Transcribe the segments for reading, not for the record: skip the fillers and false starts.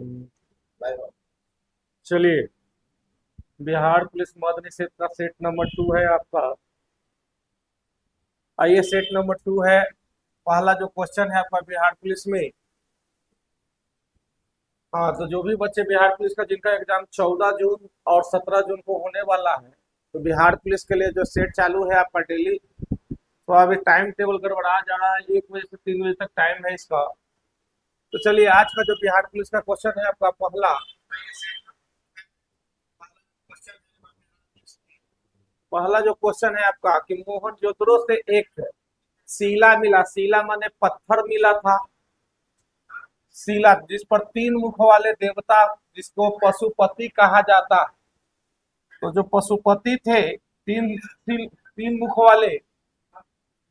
Bye bye. चलिए, Bihar police मद्य निषेध का सेट नंबर 2 है आपका। आइए, सेट नंबर 2 है। पहला जो क्वेश्चन है आपका बिहार पुलिस में। हाँ, तो जो भी बच्चे बिहार पुलिस का जिनका एग्जाम 14 जून और 17 जून को होने वाला है, तो बिहार पुलिस के लिए जो सेट चालू है आपका डेली, तो अभी टाइम टेबल गड़बड़ा जा रहा है। 1 बजे से 3 बजे तक टाइम है इसका। तो चलिए, आज का जो बिहार पुलिस का क्वेश्चन है आपका पहला जो क्वेश्चन है आपका कि मोहनजोदड़ो से एक शिला मिला। शिला माने पत्थर मिला था। शिला जिस पर 3 मुख वाले देवता, जिसको पशुपति कहा जाता है, तो जो पशुपति थे, 3 मुख वाले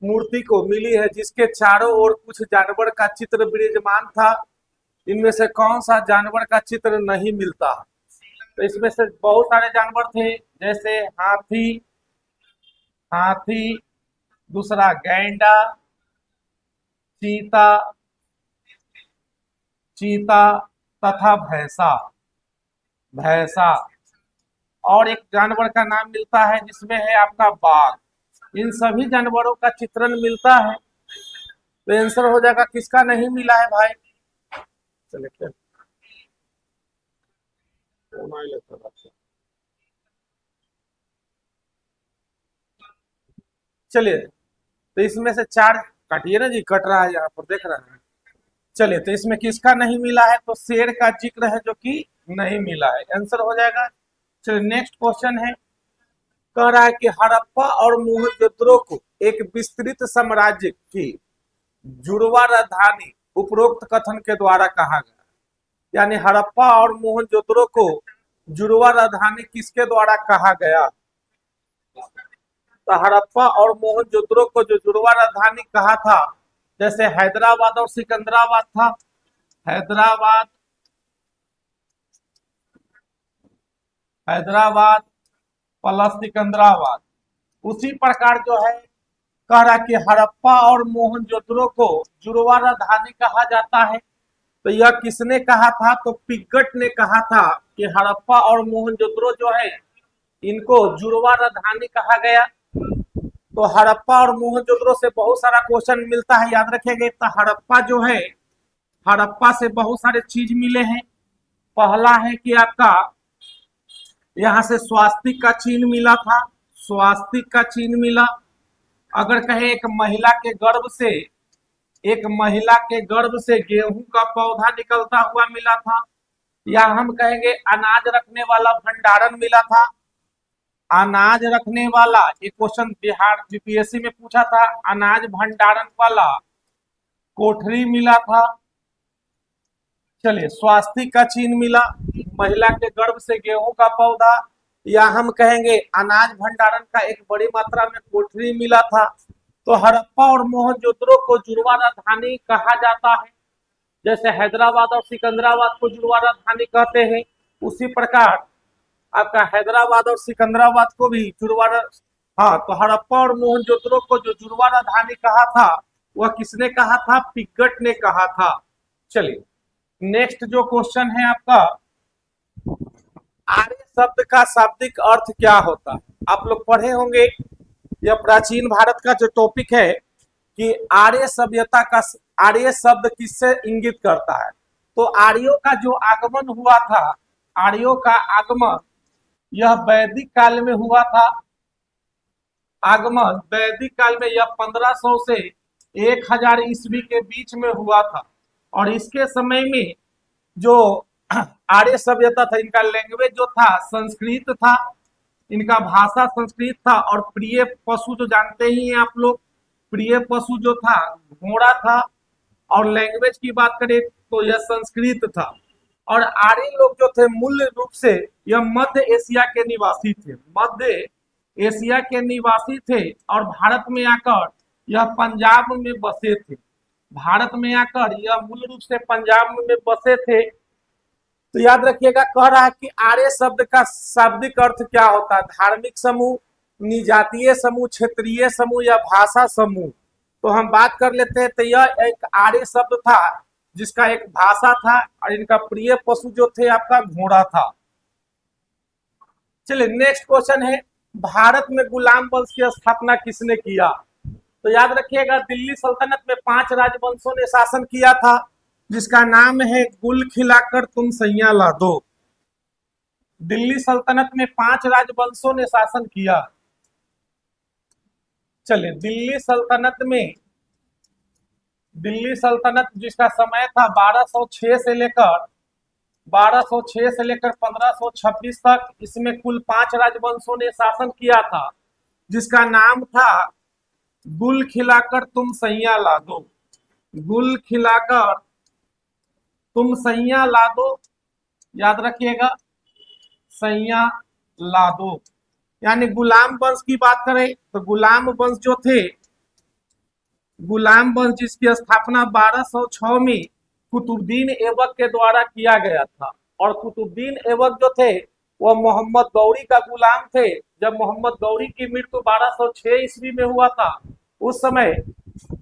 मूर्ति को मिली है, जिसके चारों ओर कुछ जानवर का चित्र विराजमान था। इनमें से कौन सा जानवर का चित्र नहीं मिलता? तो इसमें से बहुत सारे जानवर थे, जैसे हाथी, दूसरा गैंडा, चीता चीता तथा भैंसा भैंसा और एक जानवर का नाम मिलता है जिसमें है आपका बाघ। इन सभी जानवरों का चित्रण मिलता है। तो आंसर हो जाएगा किसका नहीं मिला है भाई? चलिए, चलिए, तो इसमें से चार काटिए ना जी, कट रहा है यहाँ पर, देख रहे हैं। चलिए, तो इसमें किसका नहीं मिला है? तो शेर का जिक्र है जो कि नहीं मिला है। आंसर हो जाएगा। चलिए, नेक्स्ट क्वेश्चन है। कह रहा है कि हड़प्पा और मोहनजोदड़ो को एक विस्तृत साम्राज्य की जुड़वा राजधानी उपरोक्त कथन के द्वारा कहा गया। यानी हड़प्पा और मोहनजोदड़ो को जुड़वा राजधानी किसके द्वारा कहा गया? तो हड़प्पा और मोहनजोदड़ो को जो जुड़वा राजधानी कहा था, जैसे हैदराबाद और सिकंदराबाद था। हैदराबाद हैदराबाद प्लस सिकंदराबाद। उसी प्रकार जो है, कह रहा कि हड़प्पा और मोहनजोदड़ो को जुड़वा राजधानी कहा जाता है। तो यह किसने कहा था? तो पिगट ने कहा था कि हड़प्पा और मोहनजोदड़ो जो है, इनको जुड़वा राजधानी कहा गया। तो हड़प्पा और मोहनजोदड़ो से बहुत सारा क्वेश्चन मिलता है, याद रखेंगे। तो हड़प्पा जो है, हड़प्पा से बहुत सारे चीज मिले हैं। पहला है कि आपका यहाँ से स्वास्तिक का चिन्ह मिला था। स्वास्तिक का चिन्ह मिला। अगर कहे एक महिला के गर्भ से गेहूं का पौधा निकलता हुआ मिला था। या हम कहेंगे अनाज रखने वाला भंडारण मिला था। अनाज रखने वाला, एक क्वेश्चन बिहार यूपीएससी में पूछा था, अनाज भंडारण वाला कोठरी मिला था। चलिए, स्वास्तिक का चिन्ह मिला, महिला के गर्भ से गेहूं का पौधा, या हम कहेंगे अनाज भंडारण का एक बड़ी मात्रा में कोठरी मिला था। तो हड़प्पा और मोहनजोदड़ो को जुड़वा राजधानी कहा जाता है। जैसे हैदराबाद और सिकंदराबाद को जुड़वा राजधानी कहते हैं, उसी प्रकार आपका हैदराबाद और सिकंदराबाद को भी जुड़वा। हाँ, तो हड़प्पा और मोहनजोदड़ो को जो जुड़वा राजधानी कहा था, वह किसने कहा था? पिगट ने कहा था। चलिए, नेक्स्ट जो क्वेश्चन है आपका, आर्य शब्द का शाब्दिक अर्थ क्या होता है? आप लोग पढ़े होंगे, यह प्राचीन भारत का जो टॉपिक है कि आर्य सभ्यता का आर्य शब्द किससे इंगित करता है। तो आर्यों का जो आगमन हुआ था, आर्यों का आगमन यह वैदिक काल में हुआ था। आगमन वैदिक काल में यह 1500 से 1000 ईस्वी के बीच में हुआ था। और इसके समय में जो आर्य सभ्यता था, इनका लैंग्वेज जो था संस्कृत था, इनका भाषा संस्कृत था। और प्रिय पशु जो जानते ही हैं आप लोग, प्रिय पशु जो था घोड़ा था। और लैंग्वेज की बात करें तो यह संस्कृत था। और आर्य लोग जो थे मूल रूप से यह मध्य एशिया के निवासी थे। मध्य एशिया के निवासी थे और भारत में आकर यह पंजाब में बसे थे। भारत में आकर यह मूल रूप से पंजाब में बसे थे। तो याद रखिएगा, कह रहा है कि आर्य शब्द का शाब्दिक अर्थ क्या होता है? धार्मिक समूह, निजातीय समूह, क्षेत्रीय समूह या भाषा समूह। तो हम बात कर लेते हैं। तो यह एक आर्य शब्द था जिसका एक भाषा था, और इनका प्रिय पशु जो थे आपका घोड़ा था। चलिए नेक्स्ट क्वेश्चन है, भारत में गुलाम वंश की स्थापना किसने किया? तो याद रखिएगा, दिल्ली सल्तनत में 5 राजवंशों ने शासन किया था, जिसका नाम है गुल खिलाकर तुम सैया ला दो। दिल्ली सल्तनत में 5 राजवंशों ने शासन किया। चलिए दिल्ली सल्तनत जिसका समय था 1206 से लेकर 1526 तक, इसमें कुल 5 राजवंशों ने शासन किया था, जिसका नाम था गुल खिलाकर तुम सैया ला दो। गुल खिलाकर तुम सैया ला दो, याद रखिएगा, सैया ला दो। यानी गुलाम वंश की बात करें तो गुलाम वंश जो थे, गुलाम वंश जिसकी स्थापना 1206 में कुतुबुद्दीन ऐबक के द्वारा किया गया था। और कुतुबुद्दीन ऐबक जो थे वह मोहम्मद गौरी का गुलाम थे। जब मोहम्मद गौरी की मृत्यु 1206 ईस्वी में हुआ था, उस समय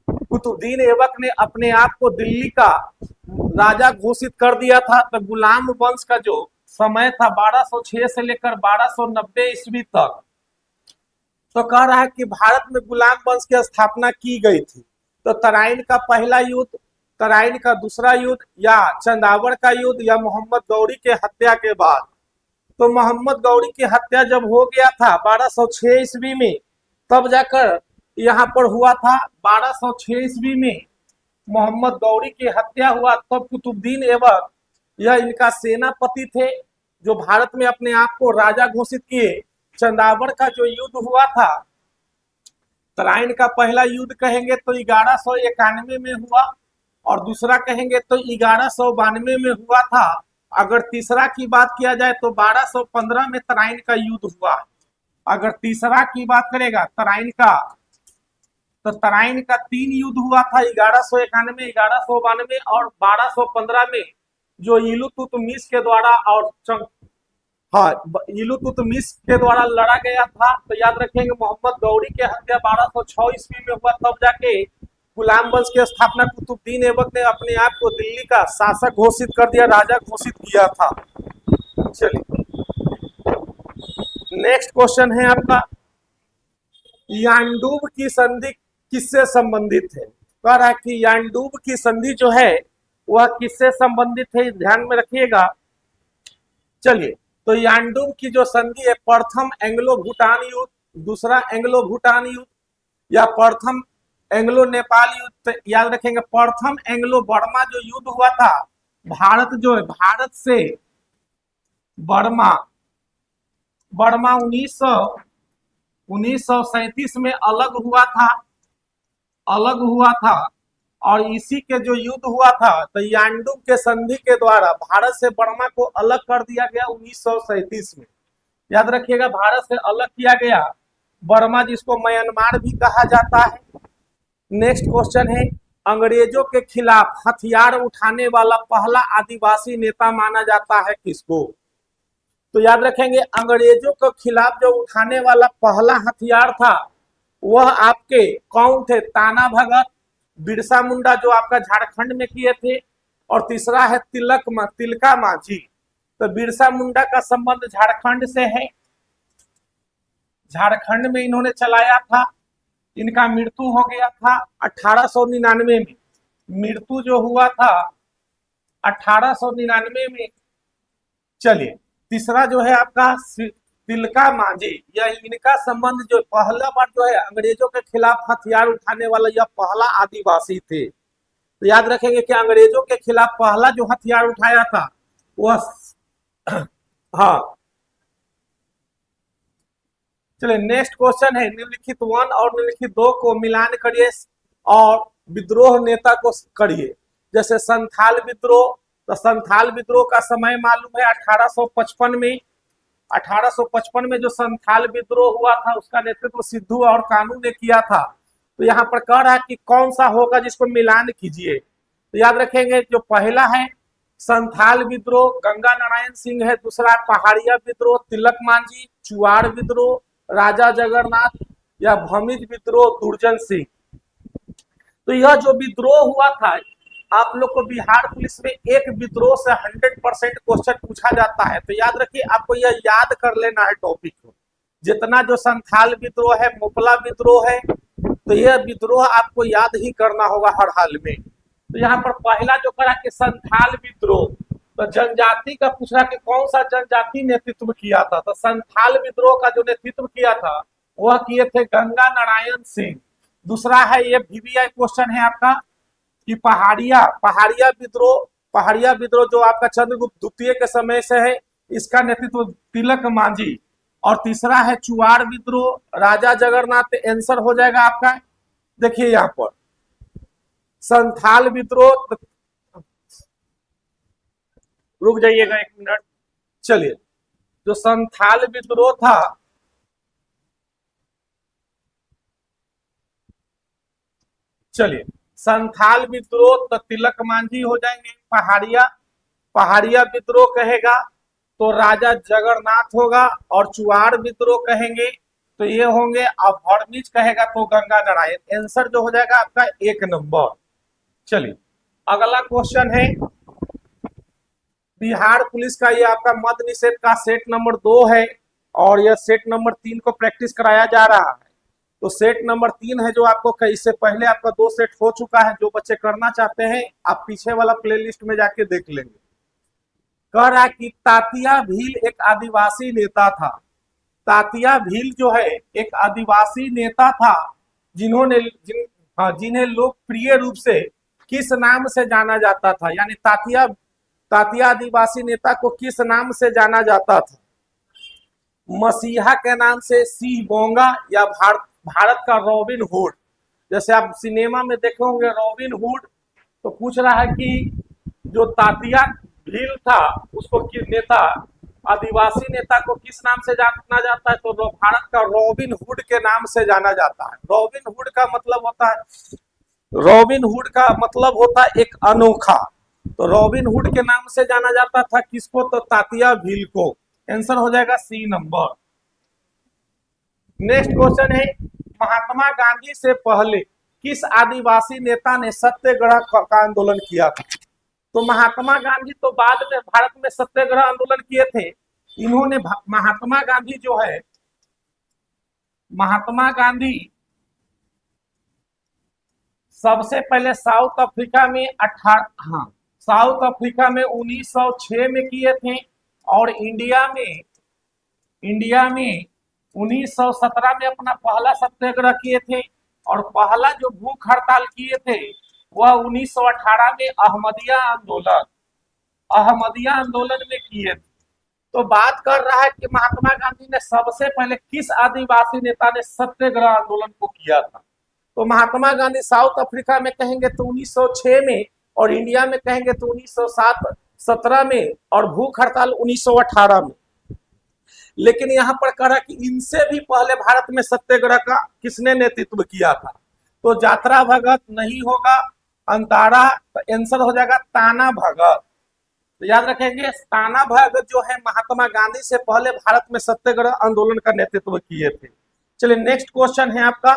कुतुबुद्दीन ऐबक ने अपने आप को दिल्ली का राजा घोषित कर दिया था। तो गुलाम वंश का जो समय था 1206 से लेकर 1290 ईस्वी तक, तो कह रहा है कि भारत में गुलाम वंश की स्थापना की गई थी। तो तराइन का पहला युद्ध, तराइन का दूसरा युद्ध, या चंदावड़ का युद्ध, या मोहम्मद गौरी के हत्या के बाद। तो मोहम्मद गौरी की हत्या जब हो गया था 1206 ईस्वी में, तब जाकर यहाँ पर हुआ था 1206 ईस्वी में मोहम्मद गौरी की हत्या हुआ। तब कुतुबुद्दीन ऐबक, यह इनका सेनापति थे, जो भारत में अपने आप को राजा घोषित किए। चंदावड़ का जो युद्ध हुआ था, तराइन का पहला युद्ध कहेंगे तो 1191 में हुआ, और दूसरा कहेंगे तो 1192 में हुआ था। अगर तीसरा की बात किया जाए तो 1215 में तराइन का युद्ध हुआ। अगर तीसरा की बात करेगा तराइन का, तो तराइन का 3 युद्ध हुआ था, 1191, 1192 और 1215 में, जो इलतुतमिश के द्वारा और इलतुतमिश के द्वारा लड़ा गया था। तो याद रखेंगे, मोहम्मद गौरी के हत्या 1206 ईस्वी में हुआ, तब जाके गुलाम वंश की स्थापना कुतुबुद्दीन ऐबक ने अपने आप को दिल्ली का शासक घोषित कर दिया, राजा घोषित किया था। चलिए नेक्स्ट क्वेश्चन है आपका, यांडूब की संधि किससे संबंधित है? कह रहा है कि यांडूब की संधि जो है वह किससे संबंधित है, ध्यान में रखिएगा। चलिए, तो यांडूब की जो संधि है, प्रथम एंग्लो भूटान युद्ध, दूसरा एंग्लो भूटान युद्ध, या प्रथम एंग्लो नेपाल युद्ध। याद रखेंगे, प्रथम एंग्लो बर्मा जो युद्ध हुआ था, भारत से बर्मा 1937 में अलग हुआ था। और इसी के जो युद्ध हुआ था, तो यांडूब के संधि के द्वारा भारत से बर्मा को अलग कर दिया गया 1937 में। याद रखिएगा, भारत से अलग किया गया बर्मा, जिसको म्यांमार भी कहा जाता है। नेक्स्ट क्वेश्चन है, अंग्रेजों के खिलाफ हथियार उठाने वाला पहला आदिवासी नेता माना जाता है किसको? तो याद रखेंगे, अंग्रेजों के खिलाफ जो उठाने वाला पहला हथियार था, वह आपके कौन थे? ताना भगत, बिरसा मुंडा जो आपका झारखंड में किए थे, और तीसरा है तिलका मांझी। तो बिरसा मुंडा का संबंध झारखंड से है, झारखंड में इन्होंने चलाया था। इनका मृत्यु हो गया था 1899 में, मृत्यु जो हुआ था 1899 में। चलिए, तीसरा जो है आपका तिलका मांझी, यह इनका संबंध जो पहला बार जो है अंग्रेजों के खिलाफ हथियार उठाने वाला यह पहला आदिवासी थे। तो याद रखेंगे कि अंग्रेजों के खिलाफ पहला जो हथियार उठाया था वह हाँ। चलिए नेक्स्ट क्वेश्चन है, निम्नलिखित 1 और निम्नलिखित 2 को मिलान करिए और विद्रोह नेता को करिए। जैसे संथाल विद्रोह, तो संथाल विद्रोह का समय मालूम है 1855 में। 1855 में जो संथाल विद्रोह हुआ था, उसका नेतृत्व सिद्धू और कानू ने किया था। तो यहाँ पर कह रहा है कि कौन सा होगा, जिसको मिलान कीजिए। तो याद रखेंगे, जो पहला है संथाल विद्रोह गंगा नारायण सिंह है, दूसरा पहाड़िया विद्रोह तिलक मांझी, चुआड़ विद्रोह राजा जगन्नाथ, या भमिज विद्रोह दुर्जन सिंह। तो यह जो विद्रोह हुआ था, आप लोग को बिहार पुलिस में एक विद्रोह से 100% क्वेश्चन पूछा जाता है, तो याद रखिए आपको यह याद कर लेना है टॉपिक को। जितना जो संथाल विद्रोह है, मुपला विद्रोह है, तो यह विद्रोह आपको याद ही करना होगा हर हाल में। तो यहाँ पर पहला जो करा कि संथाल विद्रोह, तो जनजाति का पूछ रहा कि कौन सा जनजाति नेतृत्व किया था, तो संथाल विद्रोह का जो नेतृत्व किया था वह किए थे गंगा नारायण सिंह। दूसरा है, ये VVI क्वेश्चन है आपका कि पहाड़िया विद्रोह जो आपका चंद्रगुप्त द्वितीय के समय से है, इसका नेतृत्व तिलक मांझी। और तीसरा है चुआड़ विद्रोह, राजा जगन्नाथ। आंसर हो जाएगा आपका, देखिए यहाँ पर संथाल विद्रोह, रुक जाइएगा 1 मिनट। चलिए, जो संथाल विद्रोह था, चलिए संथाल विद्रोह तो तिलक मांझी हो जाएंगे। पहाड़िया विद्रोह कहेगा तो राजा जगन्नाथ होगा, और चुआड़ विद्रोह कहेंगे तो ये होंगे, अब हरमीज कहेगा तो गंगा नारायण। आंसर जो हो जाएगा आपका 1 नंबर। चलिए अगला क्वेश्चन है, बिहार पुलिस का ये आपका मद निषेध का सेट नंबर 2 है, और यह सेट नंबर 3 को प्रैक्टिस कराया जा रहा है। तो सेट नंबर 3 है जो आपको, इससे पहले आपका 2 सेट हो चुका है। जो बच्चे करना चाहते हैं आप पीछे वाला प्लेलिस्ट में जाके देख लेंगे। कह रहा है कि तात्या भील एक आदिवासी नेता था। तात्या भील जो है एक आदिवासी नेता था, जिन्हें लोकप्रिय रूप से किस नाम से जाना जाता था, यानी तात्या आदिवासी नेता को किस नाम से जाना जाता था? मसीहा के नाम से, सिंह बोंगा, या भारत का रॉबिन हुड। जैसे आप सिनेमा में देखे होंगे रॉबिन हुड, तो पूछ रहा है कि जो तात्या भील था उसको नेता, आदिवासी नेता को किस नाम से जाना जाता है? तो भारत का रॉबिन हुड के नाम से जाना जाता है। रॉबिन हुड का मतलब होता है एक अनोखा। तो रॉबिन हुड के नाम से जाना जाता था किसको? तो तात्या भील को। आंसर हो जाएगा C नंबर। नेक्स्ट क्वेश्चन है, महात्मा गांधी से पहले किस आदिवासी नेता ने सत्याग्रह का आंदोलन किया था? तो महात्मा गांधी तो बाद में भारत में सत्याग्रह आंदोलन किए थे। इन्होंने महात्मा गांधी सबसे पहले साउथ अफ्रीका में 1906 में किए थे, और इंडिया में 1917 में अपना पहला सत्याग्रह किए थे, और पहला जो भूख हड़ताल किए थे वह 1918 में अहमदिया आंदोलन में किए थे। तो बात कर रहा है कि महात्मा गांधी ने सबसे पहले किस आदिवासी नेता ने सत्याग्रह आंदोलन को किया था? तो महात्मा गांधी साउथ अफ्रीका में कहेंगे तो 1906 में, और इंडिया में कहेंगे तो 1917 में, और भूख हड़ताल 1918 में। लेकिन यहाँ पर कह रहा कि इनसे भी पहले भारत में सत्याग्रह का किसने नेतृत्व किया था? तो जात्रा भगत नहीं होगा, अंतारा। तो आंसर हो जाएगा ताना भगत। तो याद रखेंगे, ताना भगत जो है महात्मा गांधी से पहले भारत में सत्याग्रह आंदोलन का नेतृत्व किए थे। चलिए नेक्स्ट क्वेश्चन है आपका,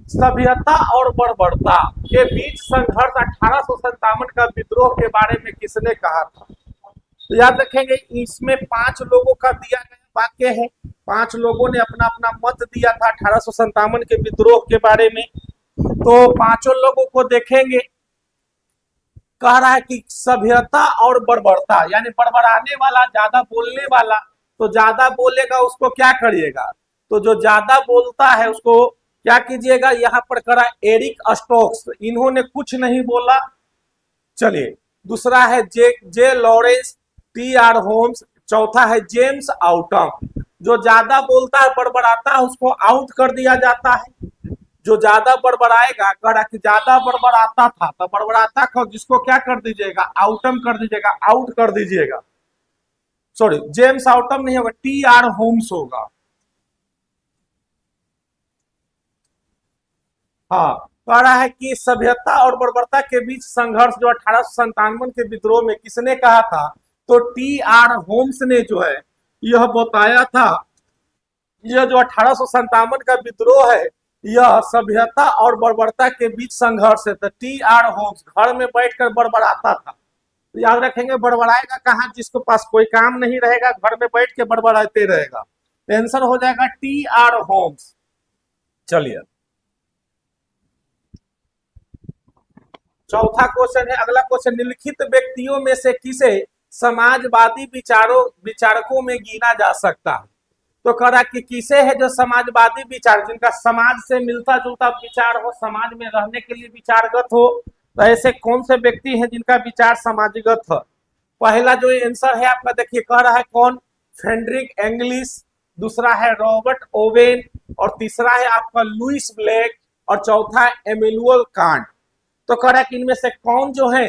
सभ्यता और बर्बरता के बीच संघर्ष 1857 का विद्रोह के बारे में किसने कहा था? तो याद रखेंगे, इसमें 5 लोगों का दिया गया वाक्य है। 5 लोगों ने अपना अपना मत दिया था 1857 के विद्रोह के बारे में। तो 5 लोगों को देखेंगे, कह रहा है कि सभ्यता और बर्बरता, यानी बड़बड़ाने वाला, ज्यादा बोलने वाला, तो ज्यादा बोलेगा उसको क्या करिएगा? तो जो ज्यादा बोलता है उसको क्या कीजिएगा? यहाँ पर करा एरिक स्टोक्स, इन्होंने कुछ नहीं बोला। चलिए दूसरा है जे लॉरेंस, TR होम्स। चौथा है जेम्स आउटम। जो ज्यादा बोलता है, बड़बड़ाता है, उसको आउट कर दिया जाता है। जो ज्यादा बड़बड़ाएगा, कह रहा कि ज्यादा बड़बड़ाता था, तो बड़बड़ाता को जिसको क्या कर दीजिएगा? आउटम कर दीजिएगा, आउट कर दीजिएगा। सॉरी, जेम्स आउटम नहीं होगा, TR होम्स होगा। हाँ, कह रहा है कि सभ्यता और बर्बरता के बीच संघर्ष जो 1857 के विद्रोह में किसने कहा था? तो TR होम्स ने जो है यह बताया था। यह जो 1857 का विद्रोह है यह सभ्यता और बर्बरता के बीच संघर्ष है। तो T.R. होम्स घर में बैठकर बड़बड़ाता था। तो याद रखेंगे, बड़बड़ाएगा कहाँ? जिसके पास कोई काम नहीं रहेगा, घर में बैठ के बड़बड़ाते रहेगा। तो आंसर हो जाएगा T.R. होम्स। चलिए, चौथा क्वेश्चन है, अगला क्वेश्चन, निम्नलिखित व्यक्तियों में से किसे समाजवादी विचारकों में गिना जा सकता है? तो कह रहा कि किसे है जो समाजवादी विचार, जिनका समाज से मिलता जुलता विचार हो, समाज में रहने के लिए विचारगत हो। तो ऐसे कौन से व्यक्ति हैं जिनका विचार समाजगत है? पहला जो आंसर है आपका, देखिए कह रहा है कौन? फ्रेडरिक एंगलिस, दूसरा है रॉबर्ट ओवेन, और तीसरा है आपका लुइस ब्लैक, और चौथा है इमैनुअल कांट। तो कह रहा है कि इनमें से कौन जो है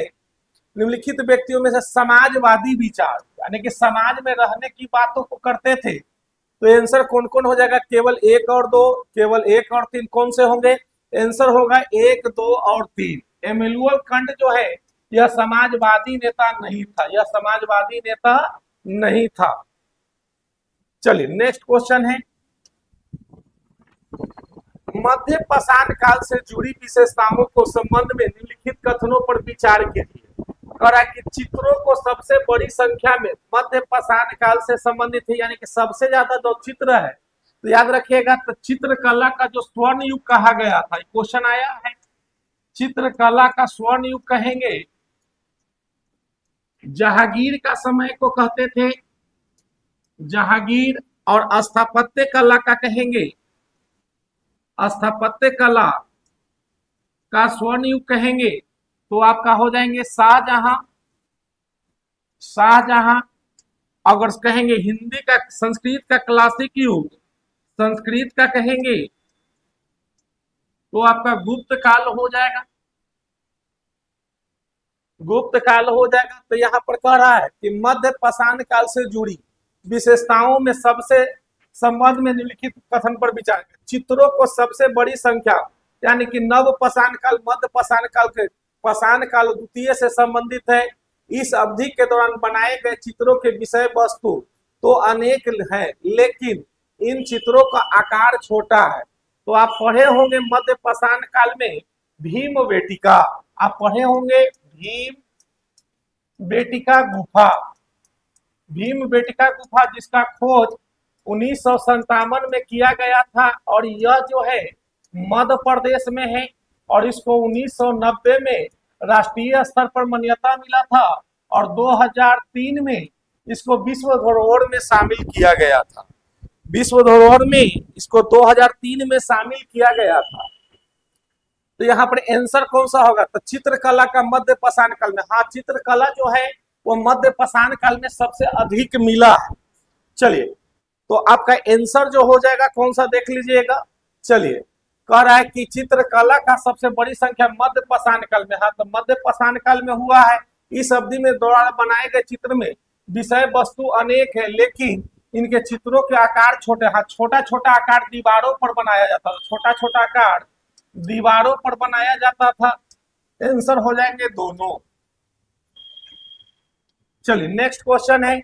निम्नलिखित व्यक्तियों में से समाजवादी विचार, यानी कि समाज में रहने की बातों को करते थे? तो आंसर कौन कौन हो जाएगा? केवल एक और दो, केवल एक और तीन, कौन से होंगे? आंसर होगा एक, दो और तीन। इमैनुअल कांट जो है यह समाजवादी नेता नहीं था, यह समाजवादी नेता नहीं था। चलिए, नेक्स्ट क्वेश्चन है, मध्य पाषाण काल से जुड़ी विशेषताओं को संबंध में निम्नलिखित कथनों पर विचार कीजिए। कह रहा है कि चित्रों को सबसे बड़ी संख्या में मध्य पाषाण काल से संबंधित है, यानी कि सबसे ज्यादा जो चित्र है। तो याद रखिएगा, तो चित्रकला का जो स्वर्ण युग कहा गया था, क्वेश्चन आया है, चित्रकला का स्वर्ण युग कहेंगे जहांगीर का समय को कहते थे, जहांगीर। और स्थापत्य कला का कहेंगे, स्थापत्य कला का स्वर्ण युग कहेंगे तो आपका हो जाएंगे शाहजहां। शाहजहां। अगर कहेंगे हिंदी का, संस्कृत का क्लासिक युग, संस्कृत का कहेंगे तो आपका गुप्त काल हो जाएगा, गुप्त काल हो जाएगा। तो यहाँ पर कह रहा है कि मध्य पाषाण काल से जुड़ी विशेषताओं में सबसे संबंध में निम्नलिखित कथन पर विचार, चित्रों को सबसे बड़ी संख्या, यानी कि नव पाषाण काल मध्य पाषाण काल के पाषाण काल द्वितीय से संबंधित है। इस अवधि के दौरान बनाए गए चित्रों के विषय वस्तु तो अनेक है, लेकिन इन चित्रों का आकार छोटा है। तो आप पढ़े होंगे मध्य पाषाण काल में भीम बेटिका, आप पढ़े होंगे भीम बेटिका गुफा, भीम बेटिका गुफा जिसका खोज 1957 में किया गया था, और यह जो है मध्य प्रदेश में है, और इसको 1990 में राष्ट्रीय स्तर पर मान्यता मिला था, और 2003 में इसको विश्व धरोहर में शामिल किया गया था। विश्व धरोहर में इसको 2003 में शामिल किया गया था। तो यहाँ पर आंसर कौन सा होगा? तो चित्रकला का मध्य पाषाण काल में, हाँ चित्रकला जो है वो मध्य पाषाण काल में सबसे अधिक मिला है। चलिए, तो आपका आंसर जो हो जाएगा कौन सा देख लीजिएगा। चलिए, कह रहा है कि चित्रकला का सबसे बड़ी संख्या मध्य पाषाण काल में, हाँ तो मध्य पाषाण काल में हुआ है। इस अवधि में द्वारा बनाए गए चित्र में विषय वस्तु अनेक है, लेकिन इनके चित्रों के आकार छोटे, हाँ छोटा छोटा आकार दीवारों पर बनाया जाता था, छोटा छोटा आकार दीवारों पर बनाया जाता था। आंसर हो जाएंगे दोनों। चलिए, नेक्स्ट क्वेश्चन है,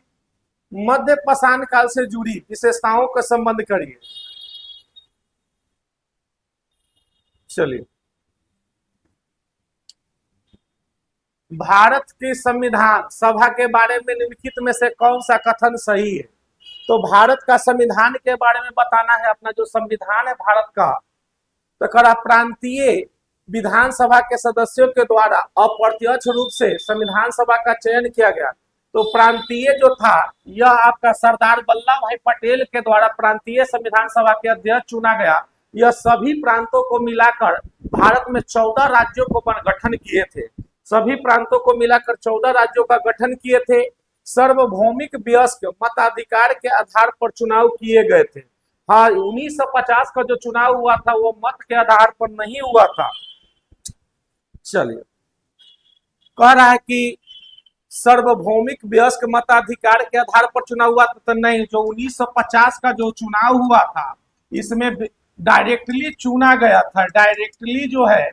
मध्य पाषाण काल से जुड़ी विशेषताओं का संबंध करिए। चलिए, भारत के संविधान सभा के बारे में निम्नलिखित में से कौन सा कथन सही है? तो भारत का संविधान के बारे में बताना है, अपना जो संविधान है भारत का। तो करा प्रांतीय विधानसभा के सदस्यों के द्वारा अप्रत्यक्ष रूप से संविधान सभा का चयन किया गया। तो प्रांतीय जो था यह आपका सरदार वल्लभ भाई पटेल के द्वारा प्रांतीय संविधान सभा के अध्यक्ष चुना गया। यह सभी प्रांतों को मिलाकर भारत में 14 राज्यों को गठन किए थे, सभी प्रांतों को मिलाकर 14 राज्यों का गठन किए थे। सार्वभौमिक वयस्क मताधिकार के आधार पर चुनाव किए गए थे। हाँ, 1950 का जो चुनाव हुआ था वो मत के आधार पर नहीं हुआ था। चलिए, कह रहा है कि सार्वभौमिक वयस्क मताधिकार के आधार पर चुनाव हुआ था, तो नहीं, जो 1950 का जो चुनाव हुआ था इसमें डायरेक्टली चुना गया था। डायरेक्टली जो है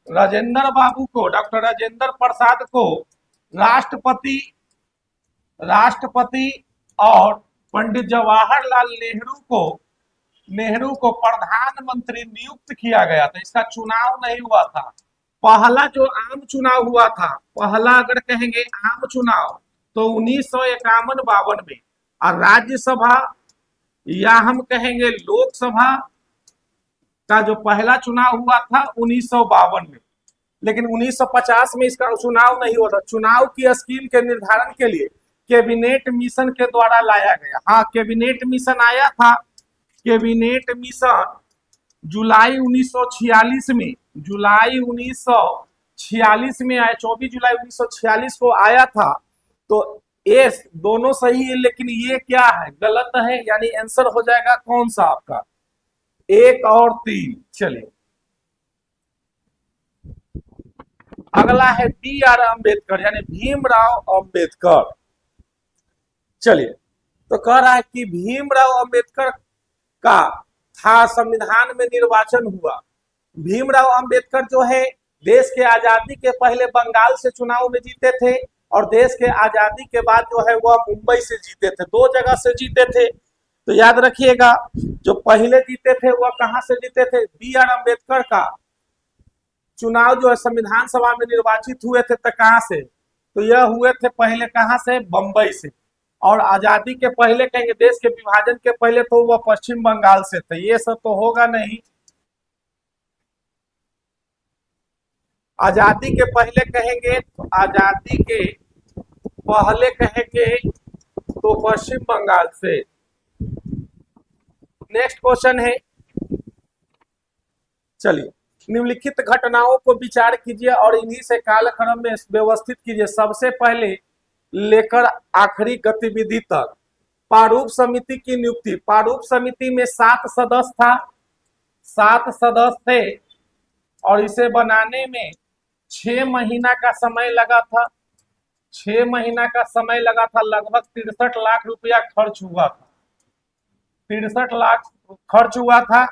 राजेंद्र बाबू को, डॉक्टर राजेंद्र प्रसाद को राष्ट्रपति और पंडित जवाहरलाल नेहरू को नेहरू को प्रधानमंत्री नियुक्त किया गया था, इसका चुनाव नहीं हुआ था। पहला जो आम चुनाव हुआ था, पहला अगर कहेंगे आम चुनाव तो 1951-52 में, और राज्यसभा या हम कहेंगे लोकसभा का जो पहला चुनाव हुआ था 1952 में। लेकिन 1950 में इसका चुनाव नहीं हुआ था। चुनाव की स्कीम के निर्धारण के लिए कैबिनेट मिशन के द्वारा लाया गया। हाँ, कैबिनेट मिशन आया था। कैबिनेट मिशन जुलाई 1946 में, जुलाई 1946 में आया, 24 जुलाई 1946 को आया था। तो ये दोनों सही है, लेकिन ये क्या है, गलत है, यानी आंसर हो जाएगा कौन सा आपका, 1 और 3। चलिए अगला है बी आर अम्बेडकर, यानी भीमराव अम्बेडकर। चलिए, तो कह रहा है कि भीमराव अम्बेडकर का था संविधान में निर्वाचन हुआ। भीमराव अम्बेडकर जो है देश के आजादी के पहले बंगाल से चुनाव में जीते थे, और देश के आजादी के बाद जो है वह मुंबई से जीते थे, 2 जगह से जीते थे। तो याद रखिएगा, जो पहले जीते थे वह कहां से जीते थे, बी आर अम्बेडकर का चुनाव जो है संविधान सभा में निर्वाचित हुए थे, तो कहां से, तो यह हुए थे पहले कहां से, बंबई से। और आजादी के पहले कहेंगे, देश के विभाजन के पहले तो वह पश्चिम बंगाल से थे। ये सब तो होगा नहीं। आजादी के पहले कहेंगे तो आजादी के पहले कहेंगे तो पश्चिम बंगाल से। नेक्स्ट क्वेश्चन है, चलिए, निम्नलिखित घटनाओं को विचार कीजिए और इन्हीं से कालक्रम में व्यवस्थित कीजिए, सबसे पहले लेकर आखिरी गतिविधि तक। प्रारूप समिति की नियुक्ति, प्रारूप समिति में 7 सदस्य था, 7 सदस्य थे, और इसे बनाने में 6 महीना का समय लगा था। 6 महीना का समय लगा था, लगभग 63 लाख रुपया खर्च हुआ था। 63 लाख खर्च हुआ था।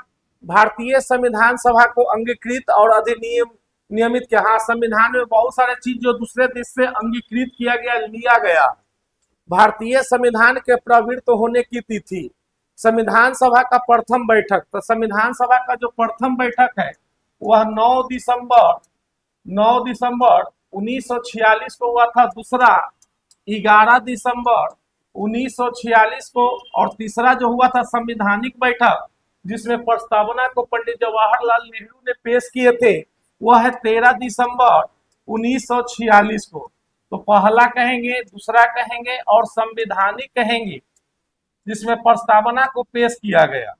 भारतीय संविधान सभा को अंगीकृत और अधिनियम नियमित किया। हाँ, संविधान में बहुत सारे चीज जो दूसरे देश से अंगीकृत किया गया, लिया गया। भारतीय संविधान के प्रवृत्त होने की तिथि, संविधान सभा का प्रथम बैठक, तो संविधान सभा का जो प्रथम बैठक है वह 9 दिसंबर 1946 को हुआ था। दूसरा 11 दिसंबर 1946 को, और तीसरा जो हुआ था संविधानिक बैठक जिसमें प्रस्तावना को पंडित जवाहरलाल नेहरू ने पेश किए थे, वह है 13 दिसंबर 1946 को। तो पहला कहेंगे, दूसरा कहेंगे और संविधानिक कहेंगे जिसमें प्रस्तावना को पेश किया गया।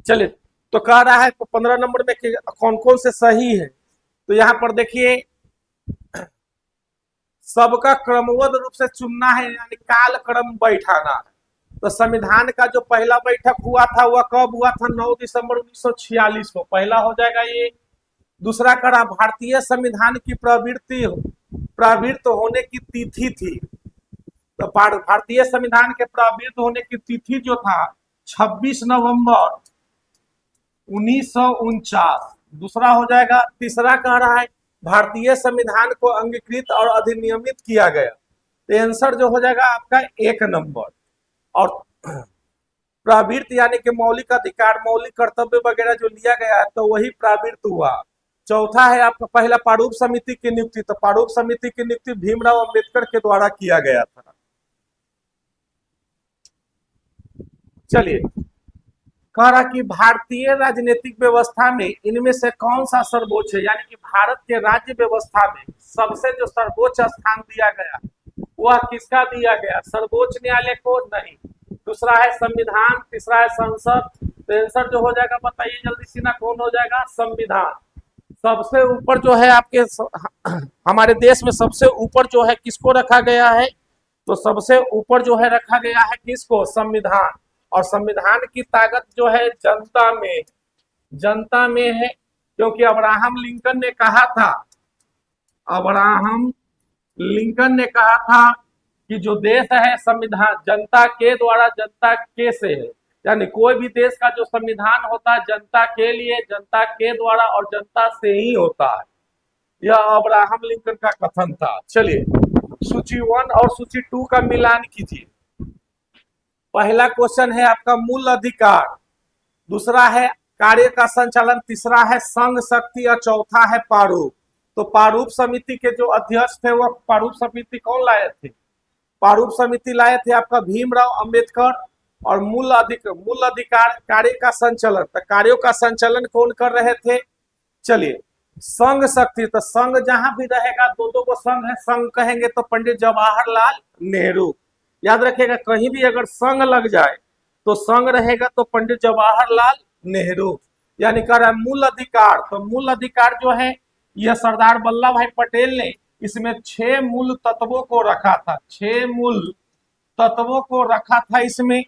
चलिए, तो कह रहा है तो 15 नंबर में कौन कौन से सही है। तो यहां पर देखिए, सबका क्रमबद्ध रूप से चुनना है, यानी काल क्रम बैठाना है। तो संविधान का जो पहला बैठक हुआ था वह कब हुआ था, 9 दिसंबर 1946 को, पहला हो जाएगा ये। दूसरा करा भारतीय संविधान की प्रवृत्त होने की तिथि थी, तो भारतीय संविधान के प्रवृत्त होने की तिथि जो था 26 नवंबर 1949। दूसरा हो जाएगा। तीसरा कह रहा है भारतीय संविधान को अंगीकृत और अधिनियमित किया गया, तो आंसर जो हो जाएगा आपका 1 नंबर। और प्रवृत्त यानी कि मौलिक अधिकार, मौलिक कर्तव्य वगैरह जो लिया गया है, तो वही प्रवृत्त हुआ। चौथा है आपका पहला प्रारूप समिति की नियुक्ति, तो प्रारूप समिति की नियुक्ति भीमराव अंबेडकर के द्वारा किया गया था। चलिए, कह रहा कि भारतीय राजनीतिक व्यवस्था में इनमें से कौन सा सर्वोच्च है, यानी कि भारत के राज्य व्यवस्था में सबसे जो सर्वोच्च स्थान दिया गया वह किसका दिया गया, सर्वोच्च न्यायालय को? नहीं। दूसरा है संविधान, तीसरा है संसद। तो आंसर जो हो जाएगा बताइए जल्दी से ना, कौन हो जाएगा? संविधान। सबसे ऊपर जो है आपके हमारे देश में सबसे ऊपर जो है किसको रखा गया है, तो सबसे ऊपर जो है रखा गया है किसको? संविधान। और संविधान की ताकत जो है जनता में है, क्योंकि अब्राहम लिंकन ने कहा था कि जो देश है संविधान जनता के द्वारा, जनता के से है, यानी कोई भी देश का जो संविधान होता है जनता के लिए, जनता के द्वारा और जनता से ही होता है। यह अब्राहम लिंकन का कथन था। चलिए, सूची 1 और सूची 2 का मिलान कीजिए। पहला क्वेश्चन है आपका मूल अधिकार। दूसरा है कार्य का संचालन, तीसरा है संघ शक्ति और चौथा है प्रारूप। तो प्रारूप समिति के जो अध्यक्ष थे वो प्रारूप समिति कौन लाए थे? प्रारूप समिति लाए थे आपका भीमराव अंबेडकर। और मूल अधिकार कार्य का संचालन, तो कार्यों का संचालन कौन कर रहे थे? चलिए संघ शक्ति, तो संघ जहां भी रहेगा दो दो को संघ है, संघ कहेंगे तो पंडित जवाहरलाल नेहरू। याद रखिएगा कहीं भी अगर संघ लग जाए तो संघ रहेगा तो पंडित जवाहरलाल नेहरू। यानी कह रहा है मूल अधिकार, तो मूल अधिकार जो है यह सरदार वल्लभ भाई पटेल ने इसमें 6 मूल तत्वों को रखा था, 6 मूल तत्वों को रखा था इसमें।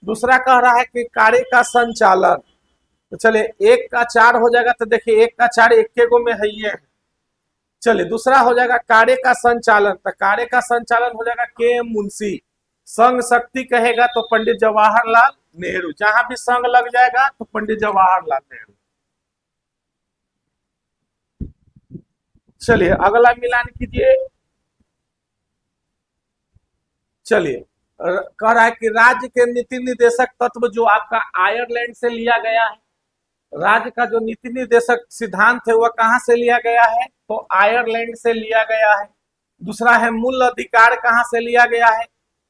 दूसरा कह रहा है कि कार्य का संचालन, तो चलिए 1 का 4 हो जाएगा, तो देखिए 1 का 4 एक गो में है ये। चलिए दूसरा हो जाएगा कार्य का संचालन, तो कार्य का संचालन हो जाएगा के मुंशी। संघ शक्ति कहेगा तो पंडित जवाहरलाल नेहरू, जहां भी संघ लग जाएगा तो पंडित जवाहरलाल नेहरू। चलिए अगला मिलान कीजिए। चलिए कह रहा है कि राज्य के नीति निर्देशक तत्व जो आपका आयरलैंड से लिया गया है, राज्य का जो नीति निर्देशक सिद्धांत है वह कहां से लिया गया है? तो आयरलैंड से लिया गया है। दूसरा है मूल अधिकार कहां से लिया गया है?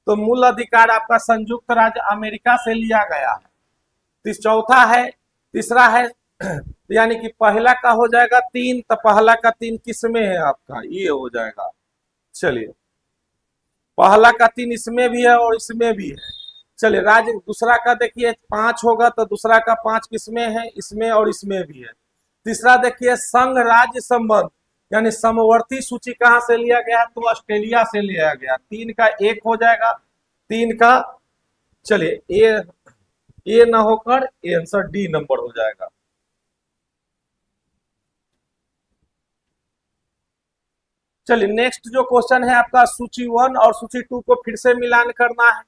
तो मूल अधिकार आपका संयुक्त राज्य अमेरिका से लिया गया है। चौथा है, तीसरा है यानी कि पहला का हो जाएगा 3, तो पहला का 3 किसमें है आपका? ये हो जाएगा। चलिए पहला का 3 इसमें भी है और इसमें भी है। चलिए राज्य दूसरा का देखिए 5 होगा तो दूसरा का 5 किसमें है? इसमें और इसमें भी है। तीसरा देखिए संघ राज्य संबंध, यानी समवर्ती सूची कहां से लिया गया? तो ऑस्ट्रेलिया से लिया गया। 3 का 1 हो जाएगा, 3 का, चलिए ए न होकर आंसर डी नंबर हो जाएगा। चलिए नेक्स्ट जो क्वेश्चन है आपका सूची 1 और सूची 2 को फिर से मिलान करना है।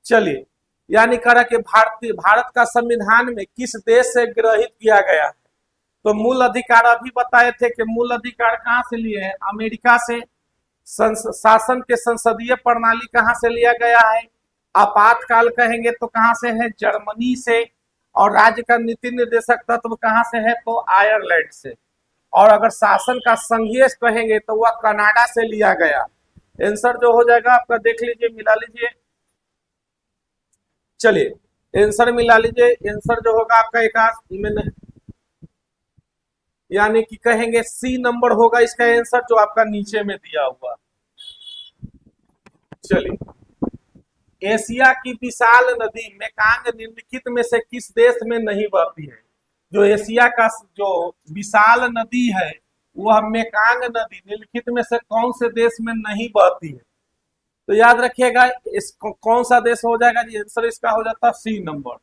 चलिए यानी करा कि भारत का संविधान में किस देश से ग्रहित किया गया है? तो मूल अधिकार अभी बताए थे कि मूल अधिकार कहां से लिए हैं? अमेरिका से। शासन के संसदीय प्रणाली कहां से लिया गया है? आपातकाल कहेंगे तो कहां से है? जर्मनी से। और राज्य का नीति निर्देशक तत्व कहां से है? तो आयरलैंड से। और अगर शासन का संघीय कहेंगे तो वह कनाडा से लिया गया। आंसर जो हो जाएगा आपका देख लीजिए, मिला लीजिए। चलिए आंसर मिला लीजिए। आंसर जो होगा आपका एक यानी कि कहेंगे सी नंबर होगा इसका आंसर, जो आपका नीचे में दिया हुआ। चलिए एशिया की विशाल नदी मेकांग निम्नलिखित में से किस देश में नहीं बहती है? जो एशिया का जो विशाल नदी है वह मेकांग नदी निम्नलिखित में से कौन से देश में नहीं बहती है? तो याद रखिएगा इस कौन सा देश हो जाएगा जी? आंसर इसका हो जाता है सी नंबर।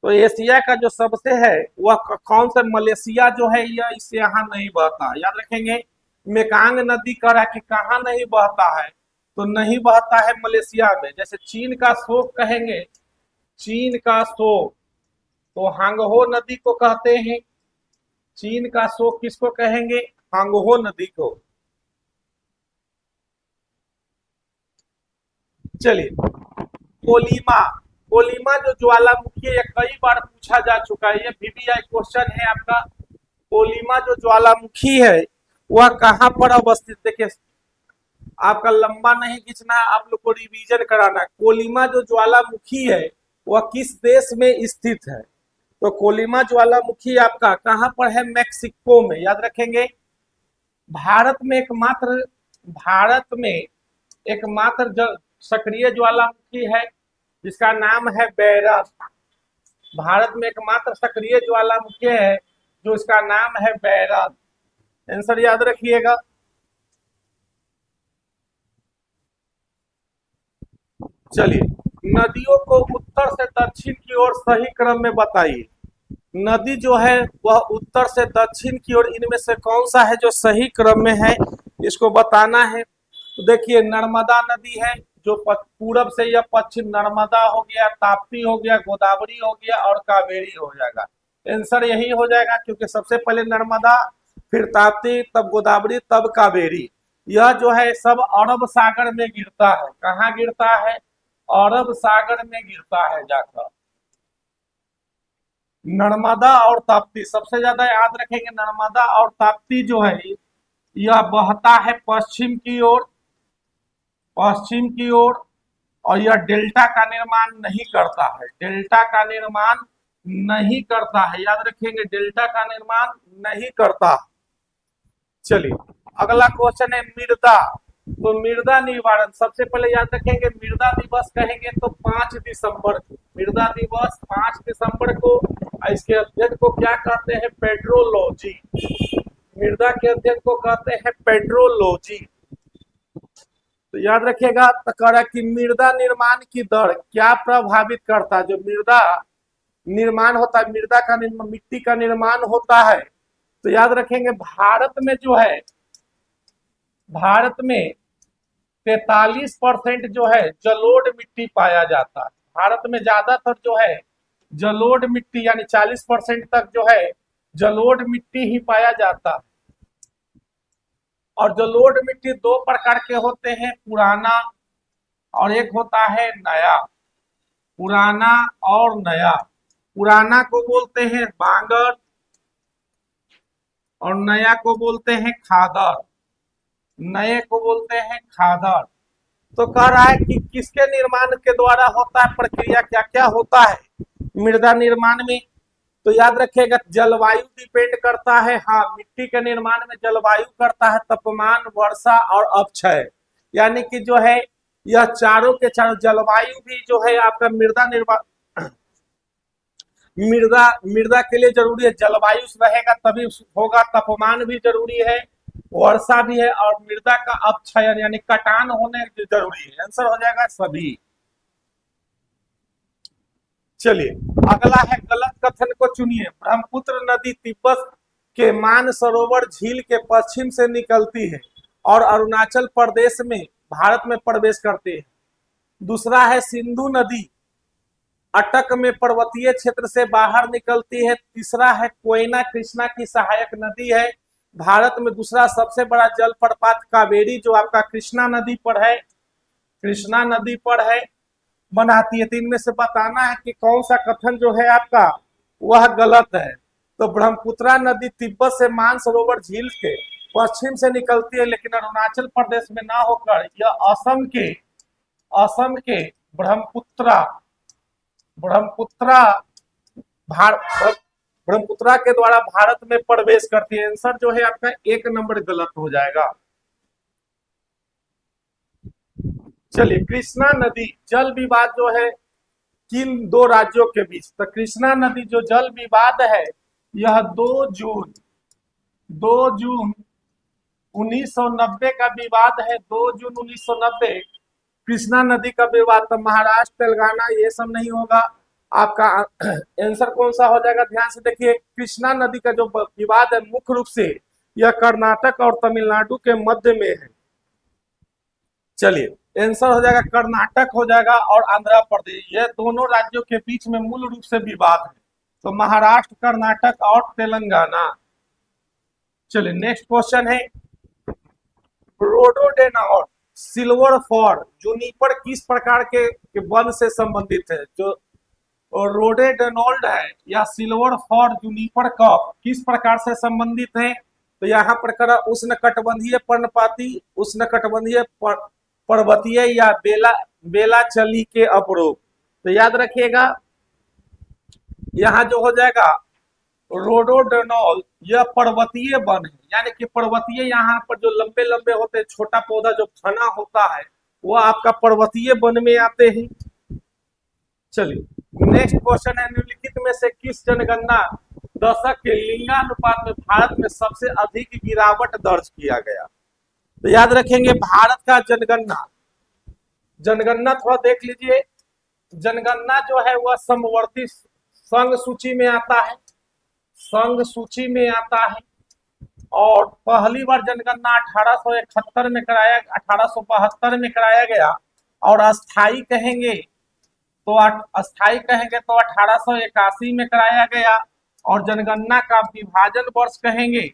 तो एशिया का जो सबसे है वह कौन सा? मलेशिया जो है यह इससे यहाँ नहीं बहता। याद रखेंगे मेकांग नदी का कि कहाँ नहीं बहता है? तो नहीं बहता है मलेशिया में। जैसे चीन का शोक कहेंगे, चीन का शोक तो हांगहो नदी को कहते हैं। चीन का शोक किसको कहेंगे? हांगहो नदी को। चलिए कोलिमा, कोलिमा जो ज्वालामुखी है, कई बार पूछा जा चुका है, ये VVI क्वेश्चन है आपका। कोलिमा जो ज्वालामुखी है वह कहां पर अवस्थित? देखिए आपका लंबा नहीं खींचना है, आप लोग को रिवीजन कराना है। कोलिमा जो ज्वालामुखी है वह किस देश में स्थित है? तो कोलिमा ज्वालामुखी आपका कहां पर है? मेक्सिको में। याद रखेंगे भारत में एकमात्र सक्रिय ज्वालामुखी है जिसका नाम है बैरस। भारत में एकमात्र सक्रिय ज्वालामुखी है जो इसका नाम है बैरस। आंसर याद रखिएगा। चलिए नदियों को उत्तर से दक्षिण की ओर सही क्रम में बताइए। नदी जो है वह उत्तर से दक्षिण की ओर, इनमें से कौन सा है जो सही क्रम में है, इसको बताना है। तो देखिए नर्मदा नदी है जो पूरब से या पश्चिम, नर्मदा हो गया, ताप्ती हो गया, गोदावरी हो गया और कावेरी हो जाएगा। आंसर यही हो जाएगा क्योंकि सबसे पहले नर्मदा, फिर ताप्ती, तब गोदावरी, तब कावेरी। यह जो है सब अरब सागर में गिरता है। कहाँ गिरता है? अरब सागर में गिरता है जाकर। नर्मदा और ताप्ती सबसे ज्यादा याद रखेंगे। नर्मदा और ताप्ती जो है यह बहता है पश्चिम की ओर, पश्चिम की ओर, और यह डेल्टा का निर्माण नहीं करता है, डेल्टा का निर्माण नहीं करता है, याद रखेंगे डेल्टा का निर्माण नहीं करता। चलिए अगला क्वेश्चन है मृदा। तो मृदा निवारण सबसे पहले याद रखेंगे, मृदा दिवस कहेंगे तो 5 दिसंबर को, मृदा दिवस 5 दिसंबर को। इसके अध्ययन को क्या कहते हैं, पेट्रोलॉजी। मृदा के अध्ययन को कहते हैं पेट्रोलॉजी। तो याद रखिएगा, तो कह रहा है कि मृदा निर्माण की दर क्या प्रभावित करता है। जो मृदा निर्माण होता है, मृदा का मिट्टी का निर्माण होता है, तो याद रखेंगे भारत में जो है, भारत में 43% जो है जलोढ़ मिट्टी पाया जाता है। भारत में ज्यादातर जो है जलोढ़ मिट्टी, यानी 40% तक जो है जलोढ़ मिट्टी ही पाया जाता है। और जलोढ़ मिट्टी दो प्रकार के होते हैं, पुराना और एक होता है नया। पुराना और नया। पुराना को बोलते हैं बांगर और नया को बोलते हैं खादर, नए को बोलते हैं खादर। तो कह रहा है कि किसके निर्माण के द्वारा होता है, प्रक्रिया क्या क्या होता है मृदा निर्माण में। तो याद रखिएगा जलवायु डिपेंड करता है। हाँ, मिट्टी के निर्माण में जलवायु करता है, तापमान, वर्षा और अपक्षय, यानी कि जो है यह चारों के चारों, जलवायु भी जो है आपका मृदा निर्माण, मृदा मृदा के लिए जरूरी है। जलवायु रहेगा तभी होगा, तापमान भी जरूरी है, वर्षा भी है, और मृदा का अपक्षयन यानी कटान होने जरूरी है। आंसर हो जाएगा सभी। चलिए अगला है गलत कथन को चुनिए। ब्रह्मपुत्र नदी तिब्बत के मानसरोवर झील के पश्चिम से निकलती है और अरुणाचल प्रदेश में भारत में प्रवेश करती है। दूसरा है सिंधु नदी अटक में पर्वतीय क्षेत्र से बाहर निकलती है। तीसरा है कोयना कृष्णा की सहायक नदी है। भारत में दूसरा सबसे बड़ा जल प्रपात कावेरी जो आपका कृष्णा नदी पर है, कृष्णा नदी पर है, बनाती है। तो इनमें से बताना है कि कौन सा कथन जो है आपका वह गलत है। तो ब्रह्मपुत्रा नदी तिब्बत से मानसरोवर झील के पश्चिम से निकलती है, लेकिन अरुणाचल प्रदेश में ना होकर यह असम के ब्रह्मपुत्रा ब्रह्मपुत्रा ब्रह्मपुत्रा के द्वारा भारत में प्रवेश करती है। आंसर जो है आपका 1 नंबर गलत हो जाएगा। चलिए कृष्णा नदी जल विवाद जो है किन दो राज्यों के बीच। तो कृष्णा नदी जो जल विवाद है यह 2 जून 1990 का विवाद है। 2 जून 1990 कृष्णा नदी का विवाद। तो महाराष्ट्र तेलंगाना ये सब नहीं होगा आपका। आंसर कौन सा हो जाएगा, ध्यान से देखिए। कृष्णा नदी का जो विवाद है मुख्य रूप से यह कर्नाटक और तमिलनाडु के मध्य में है। चलिए आंसर हो जाएगा कर्नाटक हो जाएगा और आंध्र प्रदेश, ये दोनों राज्यों के बीच में मूल रूप से विवाद है। तो महाराष्ट्र, कर्नाटक और तेलंगाना। चलिए नेक्स्ट क्वेश्चन है रोडोडेंड्रॉन सिल्वर फॉर जूनिपर किस प्रकार के वन से संबंधित है। जो रोडोडेंड्रॉन है या सिल्वर फॉर जूनिपर कप किस प्रकार से संबंधित है। तो यहाँ पर उष्णकटिबंधीय पर्णपाती, उष्णकटिबंधीय पर्वतीय या बेलाचली के अपरोप। तो याद रखिएगा यहाँ जो हो जाएगा रोडोडेंड्रॉन यह पर्वतीय वन है, यानी कि पर्वतीय यहाँ पर जो लंबे लंबे होते हैं, छोटा पौधा जो घना होता है वह आपका पर्वतीय वन में आते हैं। चलिए नेक्स्ट क्वेश्चन है निम्नलिखित में से किस जनगणना दशक के लिंगानुपात में भारत में सबसे अधिक गिरावट दर्ज किया गया। तो याद रखेंगे भारत का जनगणना थोड़ा देख लीजिए। जनगणना जो है वह समवर्ती संघ सूची में आता है, संघ सूची में आता है। और पहली बार जनगणना 1871 में कराया, 1872 में कराया गया। और अस्थाई कहेंगे तो 1881 में कराया गया। और जनगणना का विभाजन वर्ष कहेंगे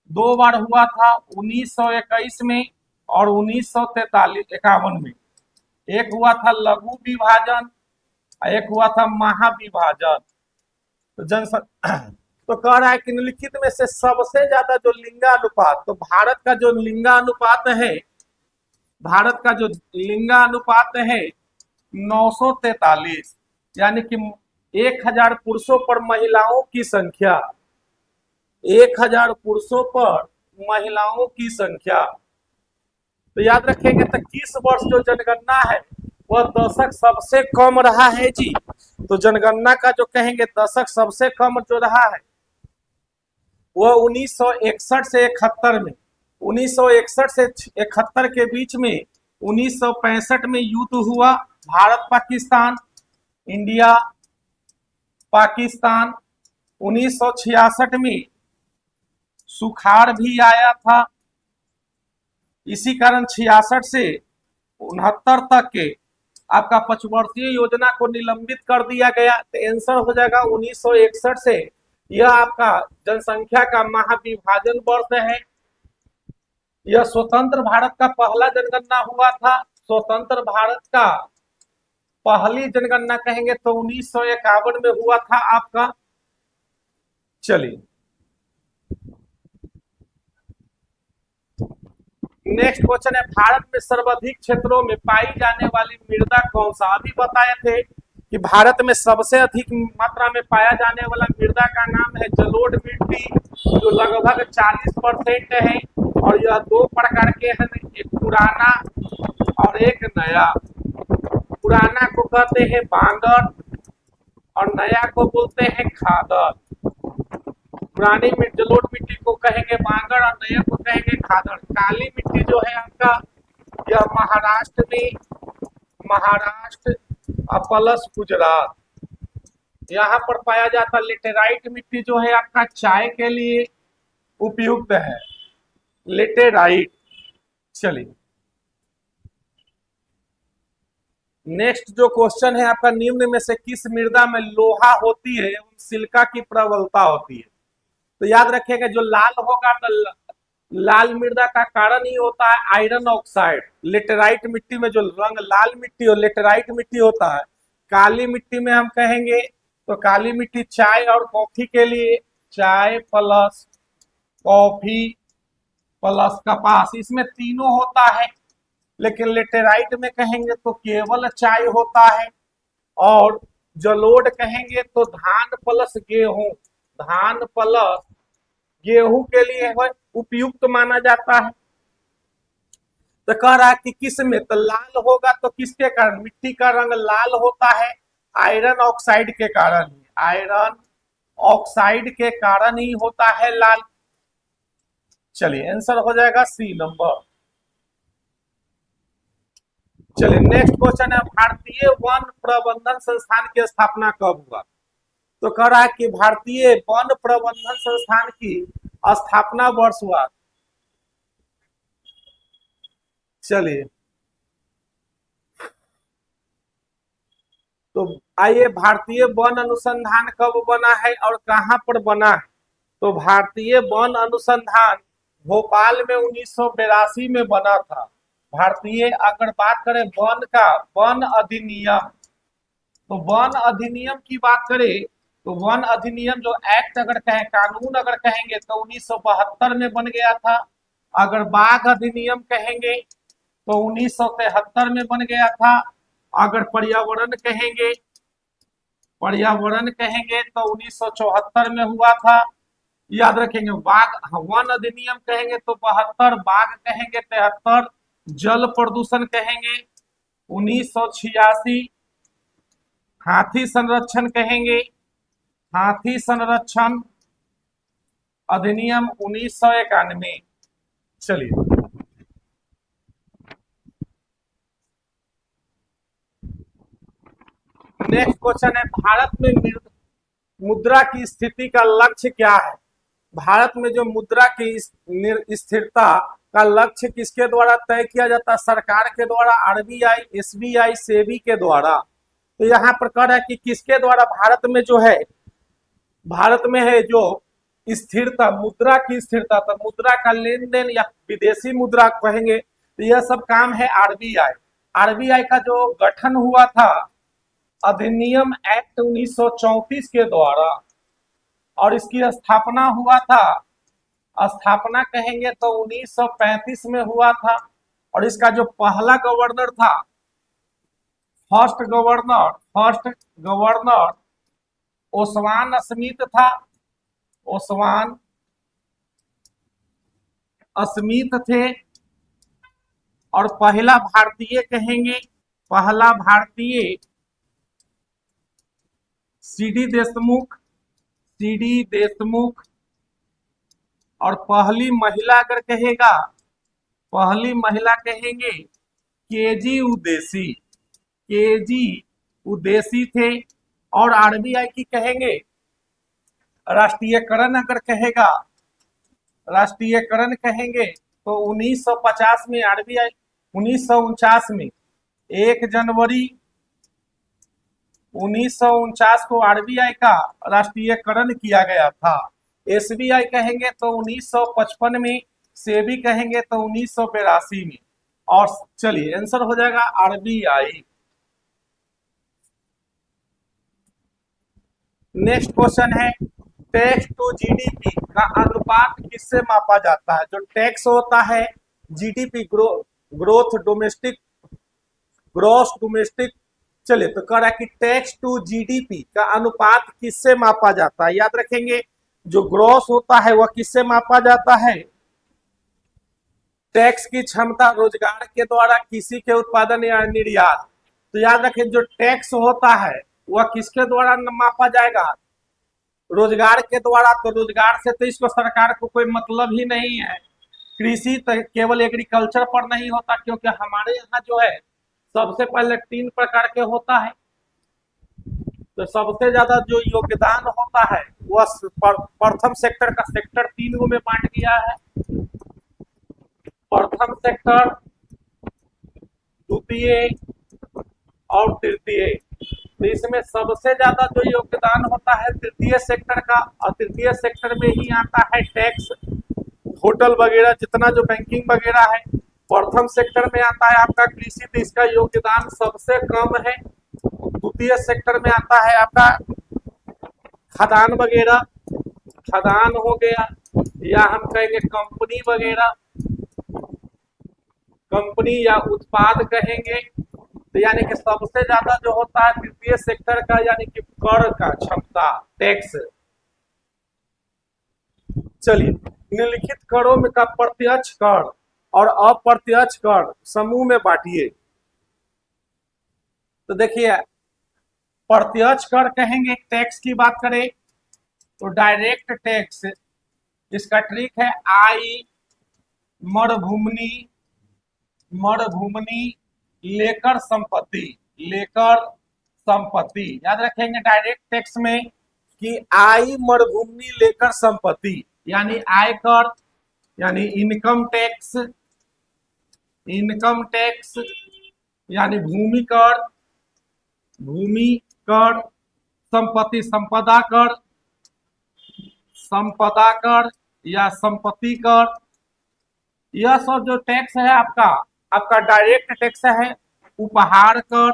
2 बार हुआ था, 1921 में और 1943-51 में। एक हुआ था लघु विभाजन, एक हुआ था महाविभाजन। तो तो कह रहा है कि निम्नलिखित में से सबसे ज्यादा जो लिंगानुपात, तो भारत का जो लिंगानुपात है, भारत का जो लिंगानुपात है 943, यानी कि 1000 पुरुषों पर महिलाओं की संख्या, 1000 पुरुषों पर महिलाओं की संख्या। तो याद रखेंगे तो 21 वर्ष जो जनगणना है वह दशक सबसे कम रहा है जी। तो जनगणना का जो कहेंगे दशक सबसे कम जो रहा है वह 1961 से 71 में, 1961 से 71 के बीच में 1965 में युद्ध हुआ, भारत पाकिस्तान, इंडिया पाकिस्तान। 1966 में सुखाड़ भी आया था, इसी कारण 66 से 69 तक के आपका पंचवर्षीय योजना को निलंबित कर दिया गया। तो आंसर हो जाएगा 1961 से। यह आपका जनसंख्या का महाविभाजन वर्ष है। यह स्वतंत्र भारत का पहला जनगणना हुआ था। स्वतंत्र भारत का पहली जनगणना कहेंगे तो 1951 में हुआ था आपका। चलिए नेक्स्ट क्वेश्चन है, भारत में सर्वाधिक क्षेत्रों में पाई जाने वाली मृदा कौन सा। अभी बताए थे कि भारत में सबसे अधिक मात्रा में पाया जाने वाला मृदा का नाम है जलोढ़ मिट्टी, जो लगभग 40% है। और यह दो प्रकार के हैं, एक पुराना और एक नया। पुराना को कहते हैं बांगर और नया को बोलते हैं खादर। पुरानी जलोढ़ मिट्टी को कहेंगे बांगर और नया को कहेंगे खादर। काली मिट्टी जो है आपका, यह महाराष्ट्र प्लस गुजरात, यहाँ पर पाया जाता। लेटेराइट मिट्टी जो है आपका चाय के लिए उपयुक्त है, लेटेराइट। चलिए नेक्स्ट जो क्वेश्चन है आपका, निम्न में से किस मृदा में लोहा होती है एवं सिलिका की प्रबलता होती है। तो याद रखिएगा जो लाल होगा तो लाल मृदा का कारण ही होता है आयरन ऑक्साइड। लेटेराइट मिट्टी में जो रंग लाल मिट्टी और लेटेराइट मिट्टी होता है। काली मिट्टी में हम कहेंगे तो काली मिट्टी चाय और कॉफी के लिए, चाय प्लस कॉफी प्लस कपास, इसमें तीनों होता है। लेकिन लेटेराइट में कहेंगे तो केवल चाय होता है। और जलोढ़ कहेंगे तो धान प्लस गेहूं, धान प्लस गेहूं के लिए उपयुक्त माना जाता है। तो कह रहा है कि किस में, तो लाल होगा तो किसके कारण, मिट्टी का रंग लाल होता है आयरन ऑक्साइड के कारण ही, आयरन ऑक्साइड के कारण ही होता है लाल। चलिए आंसर हो जाएगा सी नंबर। चलिए नेक्स्ट क्वेश्चन है, भारतीय वन प्रबंधन संस्थान की स्थापना कब हुआ। तो कह रहा है कि भारतीय वन प्रबंधन संस्थान की स्थापना वर्ष हुआ। चलिए तो आइए, भारतीय वन अनुसंधान कब बना है और कहां पर बना है। तो भारतीय वन अनुसंधान भोपाल में 1982 में बना था। भारतीय, अगर बात करें वन का, वन अधिनियम, तो वन अधिनियम की बात करें तो वन अधिनियम जो एक्ट अगर कहें, कानून अगर कहेंगे तो 1972 में बन गया था। अगर बाघ अधिनियम कहेंगे तो 1973 में बन गया था। अगर पर्यावरण कहेंगे, पर्यावरण कहेंगे तो 1974 में हुआ था। याद रखेंगे बाघ, वन अधिनियम कहेंगे तो 72, बाघ कहेंगे 73, जल प्रदूषण कहेंगे 1986, हाथी संरक्षण कहेंगे, हाथी संरक्षण अधिनियम 1991। चलिए नेक्स्ट क्वेश्चन है, भारत में मुद्रा की स्थिति का लक्ष्य क्या है। भारत में जो मुद्रा की स्थिरता का लक्ष्य किसके द्वारा तय किया जाता है। सरकार के द्वारा, आरबीआई, एसबीआई, सेबी के द्वारा। तो यहाँ पर कह रहा है कि किसके द्वारा भारत में जो है, भारत में है जो स्थिरता, मुद्रा की स्थिरता, तो मुद्रा का लेन देन या विदेशी मुद्रा कहेंगे तो यह सब काम है आरबीआई। आरबीआई का जो गठन हुआ था अधिनियम एक्ट 1934 के द्वारा, और इसकी स्थापना हुआ था, स्थापना कहेंगे तो 1935 में हुआ था। और इसका जो पहला गवर्नर था, फर्स्ट गवर्नर ओसवान स्मिथ था। ओसवान स्मिथ थे। और पहला भारतीय कहेंगे, पहला भारतीय सी डी देशमुख। और पहली महिला अगर कहेगा, पहली महिला कहेंगे के जी उदेसी थे। और आरबीआई की कहेंगे, राष्ट्रीयकरण अगर कहेगा, राष्ट्रीयकरण कहेंगे तो 1950 में आरबीआई, 1949 में 1 जनवरी 1949 को आरबीआई का राष्ट्रीयकरण किया गया था। एसबीआई कहेंगे तो 1955 में, सेबी कहेंगे तो 1982 में। और चलिए आंसर हो जाएगा आरबीआई। नेक्स्ट क्वेश्चन है, टैक्स टू जीडीपी का अनुपात किससे मापा जाता है? जो टैक्स होता है, GDP growth domestic gross domestic, चलिए तो कह रहा है कि टैक्स टू जीडीपी का अनुपात किससे मापा जाता है? याद रखेंगे, जो ग्रॉस होता है वह किससे मापा जाता है? टैक्स की क्षमता रोजगार के द्वारा किसी के उत्पादन या निर्यात। तो याद रखें, जो टैक्स होता है वह किसके द्वारा मापा जाएगा? रोजगार के द्वारा। तो रोजगार से तो इसको सरकार को कोई मतलब ही नहीं है। कृषि तो केवल एग्रीकल्चर पर नहीं होता, क्योंकि हमारे यहाँ जो है सबसे पहले 3 प्रकार के होता है। तो सबसे ज्यादा जो योगदान होता है वह प्रथम सेक्टर का, सेक्टर 3 में बांट दिया है। प्रथम सेक्टर, द्वितीय और तृतीय। तो इसमें सबसे ज्यादा जो योगदान होता है तृतीय सेक्टर का, और तृतीय सेक्टर में ही आता है टैक्स, होटल वगैरह, जितना जो बैंकिंग वगैरह है। प्रथम सेक्टर में आता है आपका कृषि, तो इसका योगदान सबसे कम है। द्वितीय सेक्टर में आता है आपका खदान वगैरह, खदान हो गया, या हम कहेंगे कंपनी वगैरह, कंपनी या उत्पाद कहेंगे। तो यानी कि सबसे ज्यादा जो होता है तृतीय सेक्टर का, यानी कि कर का क्षमता, टैक्स। चलिए, निम्नलिखित करों में का प्रत्यक्ष कर और अप्रत्यक्ष कर समूह में बांटिए। तो देखिए, प्रत्यक्ष कर कहेंगे, टैक्स की बात करें तो डायरेक्ट टैक्स, इसका ट्रिक है आई मणभूमि, मणभूमि लेकर संपत्ति, लेकर संपत्ति। याद रखेंगे डायरेक्ट टैक्स में कि आई मणभूमि लेकर संपत्ति, यानी आयकर, यानी इनकम टैक्स, इनकम टैक्स यानी भूमि कर, भूमि कर, संपत्ति संपदा कर, संपदा कर या संपत्ति कर। यह सब जो टैक्स है आपका, आपका डायरेक्ट टैक्स है। उपहार कर,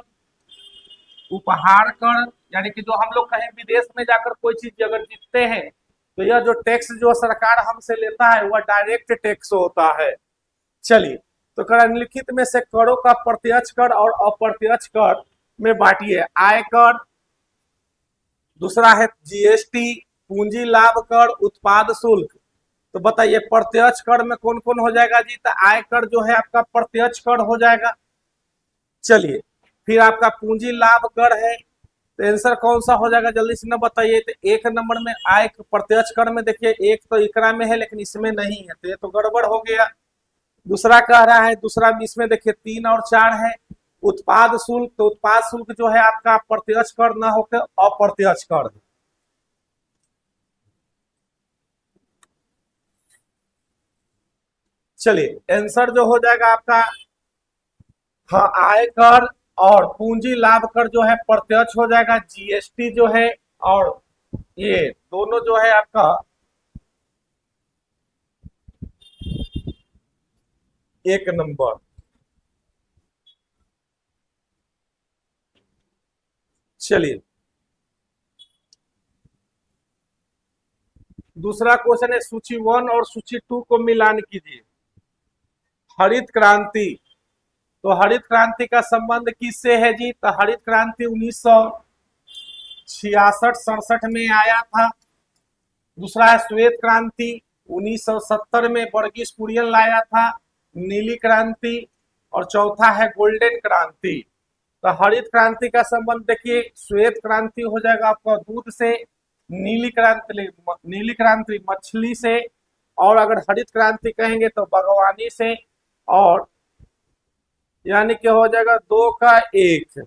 उपहार कर यानी कि जो हम लोग कहीं विदेश में जाकर कोई चीज अगर जीतते हैं तो यह जो टैक्स जो सरकार हमसे लेता है वह डायरेक्ट टैक्स होता है। चलिए, तो कर निम्नलिखित में से करों का प्रत्यक्ष कर और अप्रत्यक्ष कर में बांटिए। आयकर, दूसरा है जीएसटी, पूंजी लाभ कर, उत्पाद शुल्क। तो बताइए प्रत्यक्ष कर में कौन कौन हो जाएगा जी? तो आयकर जो है आपका प्रत्यक्ष कर हो जाएगा। चलिए, फिर आपका पूंजी लाभ कर है, तो आंसर कौन सा हो जाएगा जल्दी से न बताइए। तो 1 नंबर में आय प्रत्यक्ष कर में देखिए, एक तो इकरा में है लेकिन इसमें नहीं है, तो ये तो गड़बड़ हो गया। दूसरा कह रहा है, दूसरा इसमें देखिए 3 और 4 है। उत्पाद शुल्क, तो उत्पाद शुल्क जो है आपका प्रत्यक्ष कर न होकर अप्रत्यक्ष कर है। चलिए, आंसर जो हो जाएगा आपका, हाँ, आयकर और पूंजी लाभ कर जो है प्रत्यक्ष हो जाएगा। जीएसटी जो है और ये दोनों जो है आपका 1 नंबर। चलिए, दूसरा क्वेश्चन है सूची 1 और सूची 2 को मिलान कीजिए। हरित क्रांति, तो हरित क्रांति का संबंध किससे है जी? तो हरित क्रांति 1966-67 में आया था। दूसरा है श्वेत क्रांति, 1970 में वर्गीस कुरियन लाया था। नीली क्रांति, और चौथा है गोल्डन क्रांति। तो हरित क्रांति का संबंध देखिए, श्वेत क्रांति हो जाएगा आपका दूध से, नीली क्रांति मछली से, और अगर हरित क्रांति कहेंगे तो बागवानी से, और यानी कि हो जाएगा 2 का 1,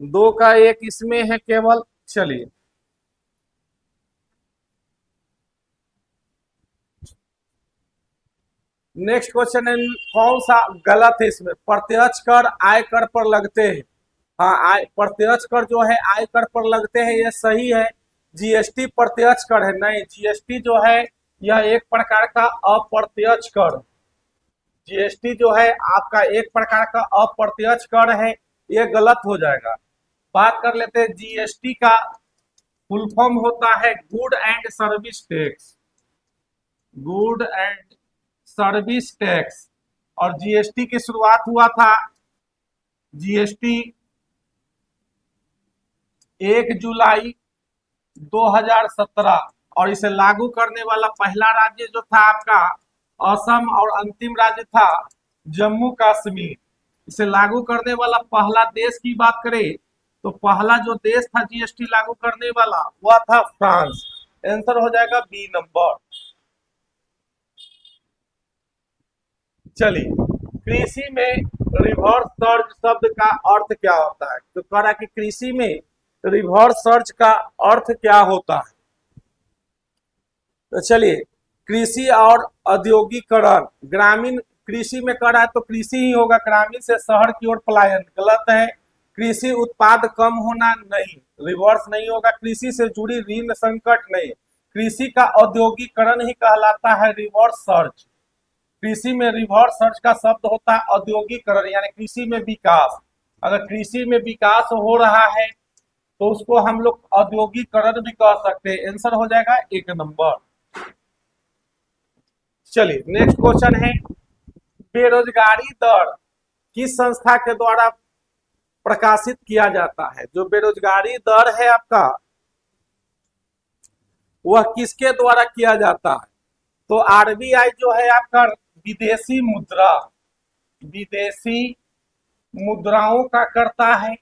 2 का 1 इसमें है केवल। चलिए नेक्स्ट क्वेश्चन है, कौन सा गलत है इसमें? प्रत्यक्ष कर आयकर पर लगते हैं। हाँ, प्रत्यक्ष कर जो है आयकर पर लगते हैं, ये सही है। जीएसटी प्रत्यक्ष कर है? नहीं, जीएसटी जो है यह एक प्रकार का अप्रत्यक्ष कर, जीएसटी जो है आपका एक प्रकार का अप्रत्यक्ष कर है, ये गलत हो जाएगा। बात कर लेते हैं जीएसटी का फुल फॉर्म होता है good and service tax, good and service tax. और जीएसटी की शुरुआत हुआ था, जीएसटी 1 जुलाई 2017, और इसे लागू करने वाला पहला राज्य जो था आपका असम, और अंतिम राज्य था जम्मू कश्मीर। इसे लागू करने वाला पहला देश की बात करें तो पहला जो देश था जीएसटी लागू करने वाला वह था फ्रांस। आंसर हो जाएगा बी नंबर। चलिए, कृषि में रिवर्स सर्च शब्द का अर्थ क्या होता है? तो कह रहा कि कृषि में रिवर्स सर्च का अर्थ क्या होता है? तो चलिए, कृषि और औद्योगिकरण, ग्रामीण कृषि में कर रहा है तो कृषि ही होगा, ग्रामीण से शहर की ओर पलायन गलत है। कृषि उत्पाद कम होना नहीं, रिवर्स नहीं होगा। कृषि से जुड़ी ऋण संकट नहीं, कृषि का औद्योगिकरण ही कहलाता है रिवर्स सर्च। कृषि में रिवर्स सर्च का शब्द होता है औद्योगिकरण, यानी कृषि में विकास। अगर कृषि में विकास हो रहा है तो उसको हम लोग औद्योगिकरण भी कह सकते हैं। आंसर हो जाएगा 1 नंबर। चलिए नेक्स्ट क्वेश्चन है, बेरोजगारी दर किस संस्था के द्वारा प्रकाशित किया जाता है? जो बेरोजगारी दर है आपका वह किसके द्वारा किया जाता है? तो आरबीआई जो है आपका विदेशी मुद्रा, विदेशी मुद्राओं का करता है।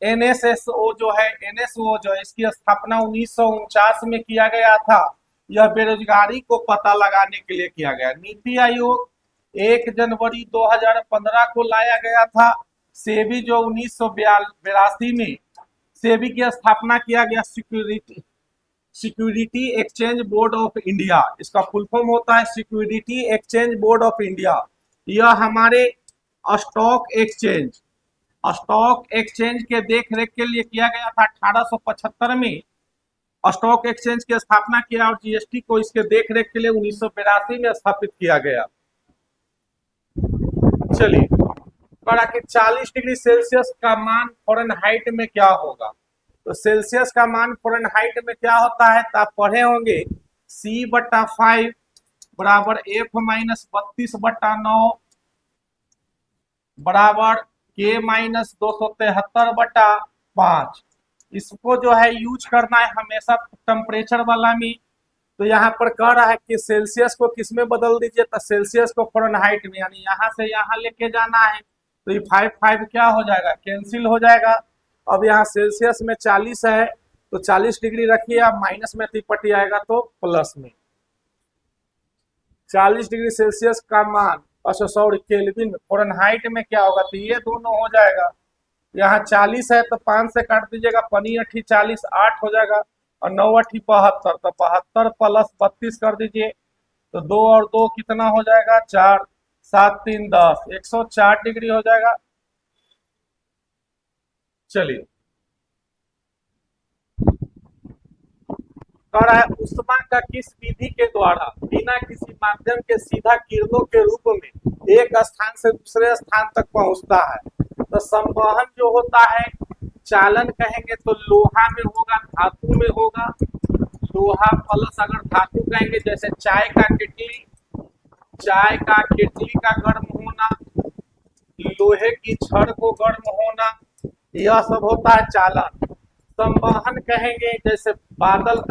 एनएसएसओ जो है, एनएसओ जो है इसकी स्थापना 1949 में किया गया था। यह बेरोजगारी को पता लगाने के लिए किया गया। नीति आयोग 1 जनवरी 2015 को लाया गया था। सेबी जो 1982 में सेबी की स्थापना किया गया, security exchange board of India, इसका फुल फॉर्म होता है security exchange board of India. यह हमारे स्टॉक एक्सचेंज के देख रेख के लिए किया गया था। 1875 में स्टॉक एक्सचेंज की स्थापना किया और जीएसटी को इसके देख रेख के लिए 1982 में स्थापित किया गया। चलिए, कहा कि 40 डिग्री सेल्सियस का मान फ़ारेनहाइट में क्या होगा? तो सेल्सियस का मान फ़ारेनहाइट में क्या होता है? तो आप पढ़े होंगे C/5 बराबर F-32/9 बराबर K-273/5। इसको जो है यूज करना है हमेशा टेम्परेचर वाला में। तो यहाँ पर कह रहा है कि सेल्सियस को किस में बदल दीजिए? तो सेल्सियस को फ़ारेनहाइट में, यानी यहाँ से यहाँ लेके जाना है। तो ये 5 क्या हो जाएगा? कैंसिल हो जाएगा। अब यहाँ सेल्सियस में 40 है तो 40 डिग्री रखिए, आप माइनस में तिपटी आएगा तो प्लस में। 40 डिग्री सेल्सियस का मान, अच्छा सॉरी केल्विन, फ़ारेनहाइट में क्या होगा? तो ये दोनों हो जाएगा। यहाँ 40 है तो 5 से काट दीजिएगा, 5 × 40 8 हो जाएगा, और 9 × 72, तो 72 + 32 कर दीजिए, तो 2 और 2 कितना हो जाएगा? 4, 7 3 10, 104 डिग्री हो जाएगा। चलिए, कह रहा है उष्मा का किस विधि के द्वारा बिना किसी माध्यम के सीधा किरणों के रूप में एक स्थान से दूसरे स्थान तक पहुंचता है? तो संवहन जो होता है, चालन कहेंगे तो लोहा में होगा, धातु में होगा, लोहा प्लस अगर धातु कहेंगे जैसे चाय का केटली का गर्म होना, लोहे की छड़ को गर्म होना, यह सब होता है चालन। संवहन कहेंगे जैसे बादल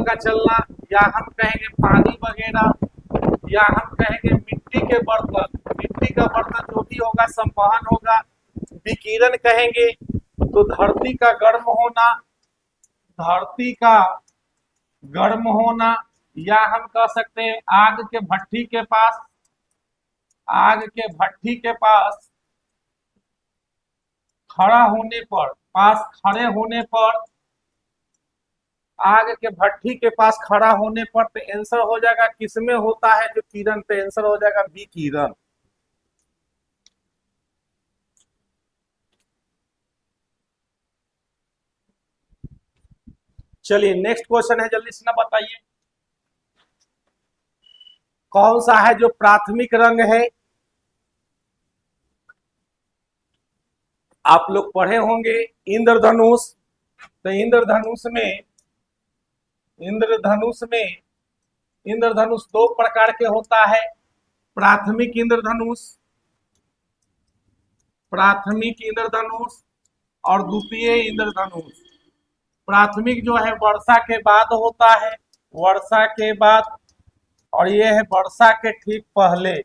का चलना, या हम कहेंगे पानी वगैरह, या हम कहेंगे मिट्टी का बर्तन जो भी होगा संवहन होगा। विकिरण कहेंगे तो धरती का गर्म होना, या हम कह सकते हैं आग के भट्ठी के पास खड़े होने पर आग के भट्ठी के पास खड़ा होने पर, तो आंसर हो जाएगा किसमें होता है जो किरण, तो आंसर हो जाएगा विकिरण। चलिए नेक्स्ट क्वेश्चन है, जल्दी से ना बताइए कौन सा है जो प्राथमिक रंग है। आप लोग पढ़े होंगे इंद्रधनुष, तो इंद्रधनुष दो प्रकार के होता है, प्राथमिक इंद्रधनुष और द्वितीय इंद्रधनुष। प्राथमिक जो है वर्षा के बाद होता है, वर्षा के बाद, और ये है वर्षा के ठीक पहले।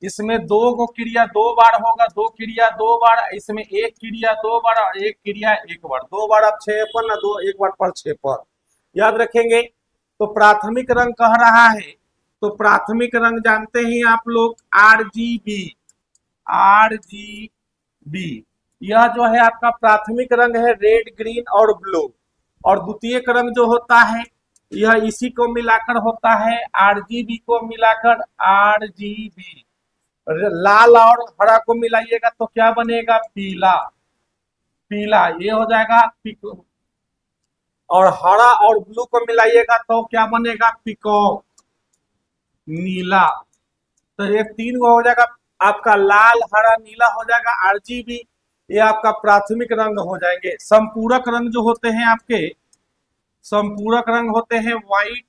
इसमें दो क्रिया दो बार होगा, दो क्रिया दो बार, इसमें एक क्रिया दो बार और एक क्रिया एक बार, दो बार आप 6 पर ना, दो एक बार पर 6 पर याद रखेंगे। तो प्राथमिक रंग कह रहा है, तो प्राथमिक रंग जानते ही आप लोग आरजीबी, यह जो है आपका प्राथमिक रंग है, रेड ग्रीन और ब्लू। और द्वितीय रंग जो होता है यह इसी को मिलाकर होता है, आरजीबी को मिलाकर आरजीबी। लाल और हरा को मिलाइएगा तो क्या बनेगा, पीला ये हो जाएगा। और हरा और ब्लू को मिलाइएगा तो क्या बनेगा, पिकॉक, नीला। तो ये तीन को हो जाएगा आपका, लाल हरा नीला हो जाएगा आरजीबी, ये आपका प्राथमिक रंग हो जाएंगे। संपूरक रंग जो होते हैं आपके, संपूरक रंग होते हैं व्हाइट,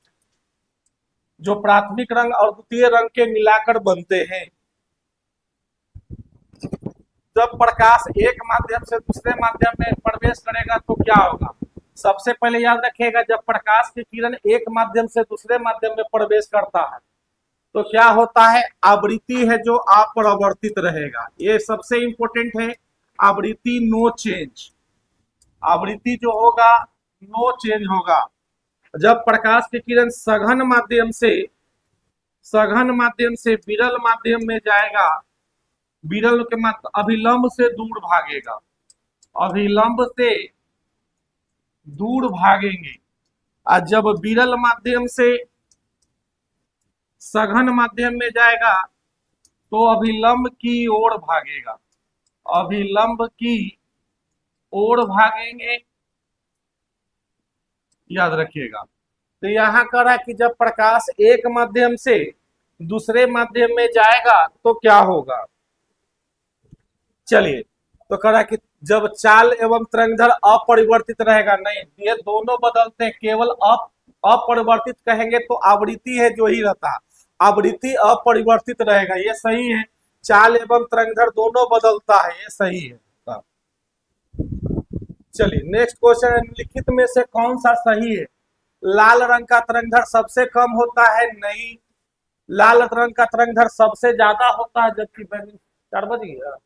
जो प्राथमिक रंग और द्वितीय रंग के मिलाकर बनते हैं। जब प्रकाश एक माध्यम से दूसरे माध्यम में प्रवेश करेगा तो क्या होगा, सबसे पहले याद रखिएगा, जब प्रकाश की किरण एक माध्यम से दूसरे माध्यम में प्रवेश करता है तो क्या होता है, आवृत्ति है जो अपरिवर्तित रहेगा, ये सबसे इंपॉर्टेंट है। आवृत्ति नो चेंज, आवृत्ति जो होगा नो चेंज होगा। जब प्रकाश की किरण सघन माध्यम से विरल माध्यम में जाएगा, विरल के मतलब अभिलंब से दूर भागेगा, अभिलंब से दूर भागेंगे। और जब विरल माध्यम से सघन माध्यम में जाएगा तो अभिलंब की ओर भागेगा, अभिलंब की ओर भागेंगे, याद रखिएगा। तो यहां कह रहा है कि जब प्रकाश एक माध्यम से दूसरे माध्यम में जाएगा तो क्या होगा। चलिए, तो कह रहा है कि जब चाल एवं तरंगधर अपरिवर्तित रहेगा, नहीं ये दोनों बदलते हैं, केवल अपरिवर्तित कहेंगे तो आवृत्ति है जो ही रहता, आवृत्ति अपरिवर्तित रहेगा, ये सही है। चाल एवं तरंगधर दोनों बदलता है, ये सही है। चलिए नेक्स्ट क्वेश्चन है, निम्नलिखित में से कौन सा सही है। लाल रंग का तरंगधर सबसे कम होता है, नहीं, लाल रंग का तरंगधर सबसे ज्यादा होता है, जबकि 4 बज गया,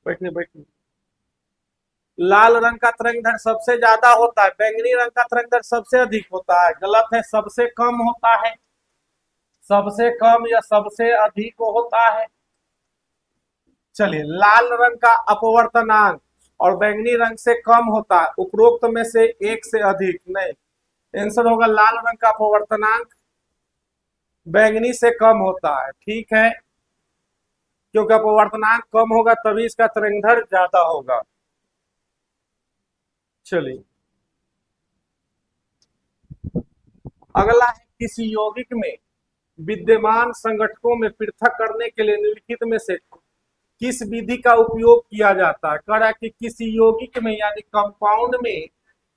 बैठिए। लाल रंग का तरंगधर सबसे ज्यादा होता है, बैंगनी रंग का तरंगधर सबसे अधिक होता है, गलत है, सबसे कम होता है, सबसे कम या सबसे अधिक होता है। चलिए, लाल रंग का अपवर्तनांक और बैंगनी रंग से कम होता है, उपरोक्त में से एक से अधिक नहीं, आंसर होगा लाल रंग का अपवर्तनांक बैंगनी से कम होता है, ठीक है, क्योंकि अपवर्तनांक कम होगा तभी इसका तरंगधर ज्यादा होगा। चलिए अगला है, किसी यौगिक में विद्यमान संगठकों में पृथक करने के लिए निम्नलिखित में से किस विधि का उपयोग किया जाता है? कह रहा है कि किसी यौगिक में यानी कंपाउंड में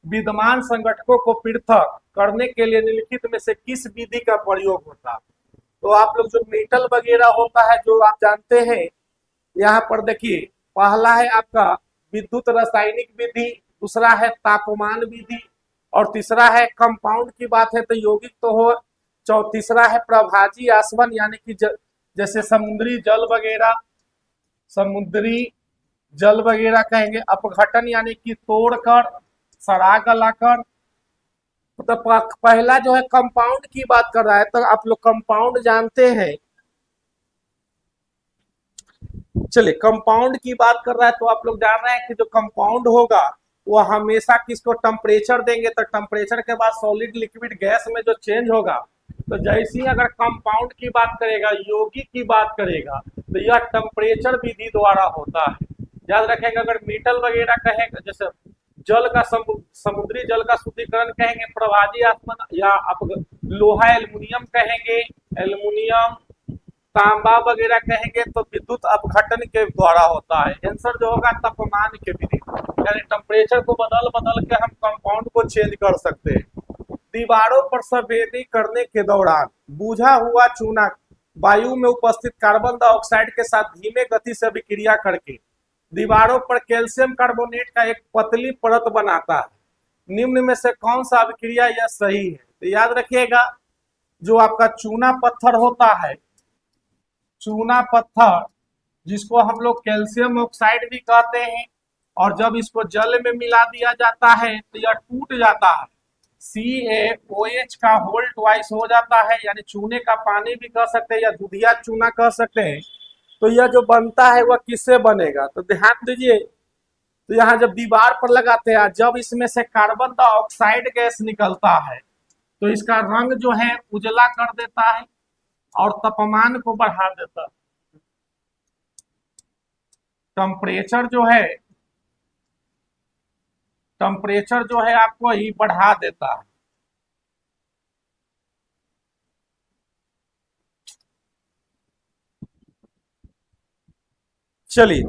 विद्यमान संगठकों को पृथक करने के लिए निम्नलिखित में से किस विधि का प्रयोग होता है? तो आप लोग जो मेटल वगैरह होता है जो आप जानते हैं, यहाँ पर देखिए पहला है आपका विद्युत रासायनिक विधि, दूसरा है तापमान विधि, और तीसरा है कंपाउंड की बात है तो यौगिक तो हो, तीसरा है प्रभाजी आसवन यानी कि जैसे समुद्री जल वगैरह कहेंगे, अपघटन यानी कि तोड़कर सड़ा गलाकर। तो पहला जो है कंपाउंड की बात कर रहा है, तो आप लोग कंपाउंड जानते हैं। चलिए कंपाउंड की बात कर रहा है तो आप लोग जान रहे हैं कि जो कंपाउंड होगा वो हमेशा किसको टेम्परेचर देंगे, तो टेम्परेचर के बाद सॉलिड लिक्विड गैस में जो चेंज होगा, तो जैसे ही अगर कंपाउंड की बात करेगा, यौगिक की बात करेगा, तो यह टेम्परेचर विधि द्वारा होता है। याद रखेंगे अगर मेटल वगैरह कहेंगे, जैसे जल का समुद्री जल का शुद्धिकरण कहेंगे प्रभाजी आसवन, या आप लोहा एल्युमिनियम कहेंगे, एल्युमिनियम तांबा वगैरह कहेंगे तो विद्युत अपघटन के द्वारा होता है। आंसर जो होगा तापमान के विधि, यानी टेम्परेचर को बदल बदल के हम कंपाउंड को चेंज कर सकते हैं। दीवारों पर संवेदी करने के दौरान बुझा हुआ चूना वायु में उपस्थित कार्बन डाइऑक्साइड के साथ धीमे गति से अभिक्रिया करके दीवारों पर कैल्शियम कार्बोनेट का एक पतली परत बनाता है। निम्न में से कौन सा अभिक्रिया यह सही है? तो याद रखिएगा जो आपका चूना पत्थर होता है, चूना पत्थर जिसको हम लोग कैल्शियम ऑक्साइड भी कहते हैं, और जब इसको जल में मिला दिया जाता है तो यह टूट जाता है, CaOH का होल ट्वाइस हो जाता है, यानी चूने का पानी भी कह सकते हैं या दूधिया चूना कह सकते हैं। तो यह जो बनता है वह किससे बनेगा? तो ध्यान दीजिए, तो यहाँ जब दीवार पर लगाते हैं, जब इसमें से कार्बन डाइऑक्साइड गैस निकलता है तो इसका रंग जो है उजला कर देता है और तापमान को बढ़ा देता है। टेम्परेचर जो है आपको ही बढ़ा देता है। चलिए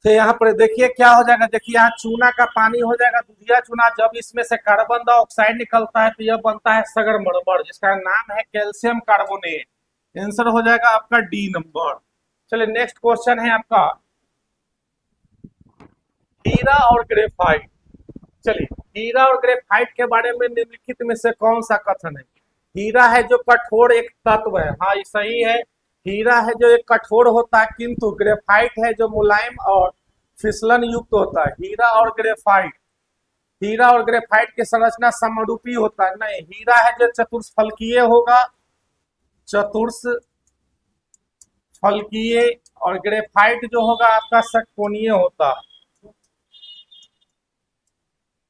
तो यहाँ पर देखिए क्या हो जाएगा, देखिए यहाँ चूना का पानी हो जाएगा दूधिया चूना, जब इसमें से कार्बन डाइऑक्साइड निकलता है तो यह बनता है सगरमरमर जिसका नाम है कैल्शियम कार्बोनेट। आंसर हो जाएगा आपका डी नंबर। चलिए नेक्स्ट क्वेश्चन है आपका हीरा और ग्रेफाइट। चलिए हीरा और ग्रेफाइट के बारे में निम्नलिखित में से कौन सा कथन है? हीरा है जो कठोर एक तत्व है, हाँ ये सही है। हीरा है जो एक कठोर होता है, किंतु ग्रेफाइट है जो मुलायम और फिसलन युक्त होता है। हीरा और ग्रेफाइट की संरचना समरूपी होता है, नहीं, हीरा है जो चतुष्फलकीय होगा, चतुर्फलकीय, और ग्रेफाइट जो होगा आपका षटकोणीय होता है।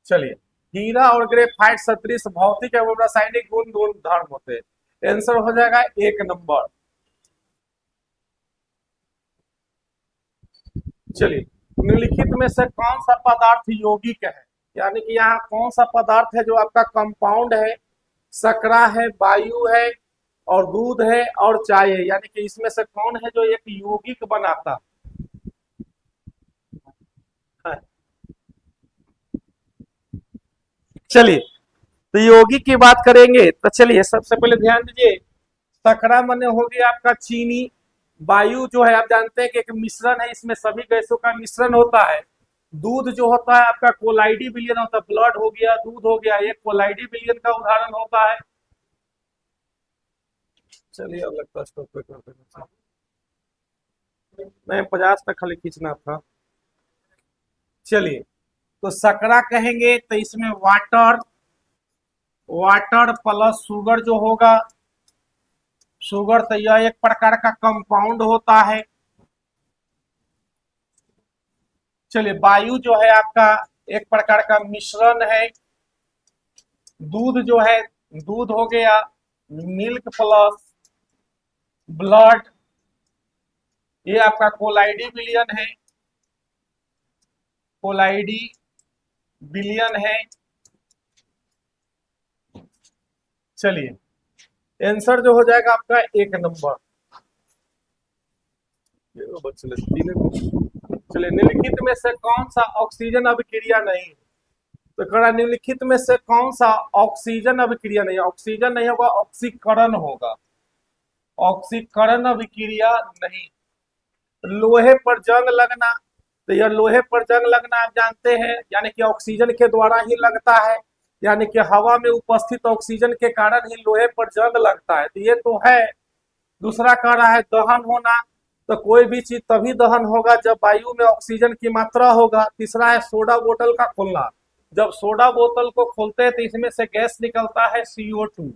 चलिए हीरा और ग्रेफाइट सदृश भौतिक एवं रासायनिक गुण दोनों धर्म होते हैं। आंसर हो जाएगा एक नंबर। चलिए निम्नलिखित में से कौन सा पदार्थ यौगिक है? यानी कि यहाँ कौन सा पदार्थ है जो आपका कंपाउंड है, सकरा है, वायु है, और दूध है, और चाय है, यानी कि इसमें से कौन है जो एक यौगिक बनाता है? चलिए तो यौगिक की बात करेंगे तो चलिए सबसे पहले ध्यान दीजिए, सकरा मने हो गया आपका चीनी, वायु जो है आप जानते हैं कि एक मिश्रण है, इसमें सभी गैसों का मिश्रण होता है। दूध जो होता है आपका कोलाइडी विलयन होता है, ब्लड हो गया, दूध हो गया, ये कोलाइडी विलयन का उदाहरण होता है। चलिए अब लगता है स्टॉप पे कर देना, नहीं 50 तक खाली खींचना था। चलिए तो सकरा कहेंगे तो इसमें वाटर, वाटर प्लस शुगर जो होगा, शुगर तो यह एक प्रकार का कंपाउंड होता है। चलिए वायु जो है आपका एक प्रकार का मिश्रण है। दूध जो है, दूध हो गया मिल्क प्लस ब्लड, ये आपका कोलाइडी विलयन है, कोलाइडी विलयन है। चलिए आंसर जो हो जाएगा आपका एक नंबर। चले चलिए, निम्नलिखित में से कौन सा ऑक्सीजन अभिक्रिया नहीं? तो कड़ा निम्नलिखित में से कौन सा ऑक्सीजन अभिक्रिया नहीं? ऑक्सीजन नहीं होगा, ऑक्सीकरण होगा। ऑक्सीकरण अभिक्रिया नहीं। लोहे पर जंग लगना, तो यह लोहे पर जंग लगना आप जानते हैं, यानी कि ऑक्सीजन के द्वारा ही लगता है, यानी कि हवा में उपस्थित ऑक्सीजन के कारण ही लोहे पर जंग लगता है, तो ये तो है। दूसरा कह रहा है दहन होना, तो कोई भी चीज तभी दहन होगा जब वायु में ऑक्सीजन की मात्रा होगा। तीसरा है सोडा बोतल का खोलना, जब सोडा बोतल को खोलते हैं तो इसमें से गैस निकलता है CO2।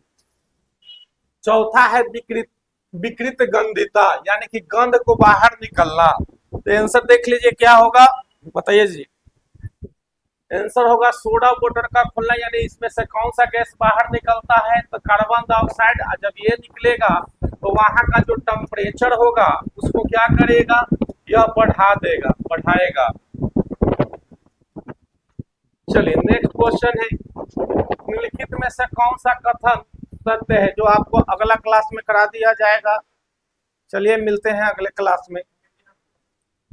चौथा है विकृत विकृत गंधिता, यानी कि गंध को बाहर निकलना। तो आंसर देख लीजिए क्या होगा, बताइए जी। आंसर होगा सोडा बोतल का खुलना, यानी इसमें से कौन सा गैस बाहर निकलता है? तो कार्बन डाइऑक्साइड। जब ये निकलेगा तो वहां का जो टेम्परेचर होगा उसको क्या करेगा? यह बढ़ा देगा, बढ़ाएगा। चलिए नेक्स्ट क्वेश्चन है, निम्नलिखित में से कौन सा कथन सत्य है? जो आपको अगला क्लास में करा दिया जाएगा। चलिए मिलते हैं अगले क्लास में।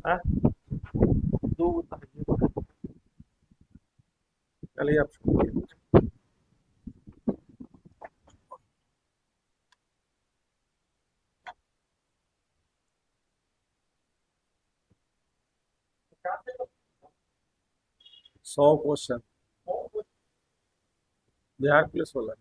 हाँ? चलिए आप 100 क्वेश्चन बिहार पुलिस वाला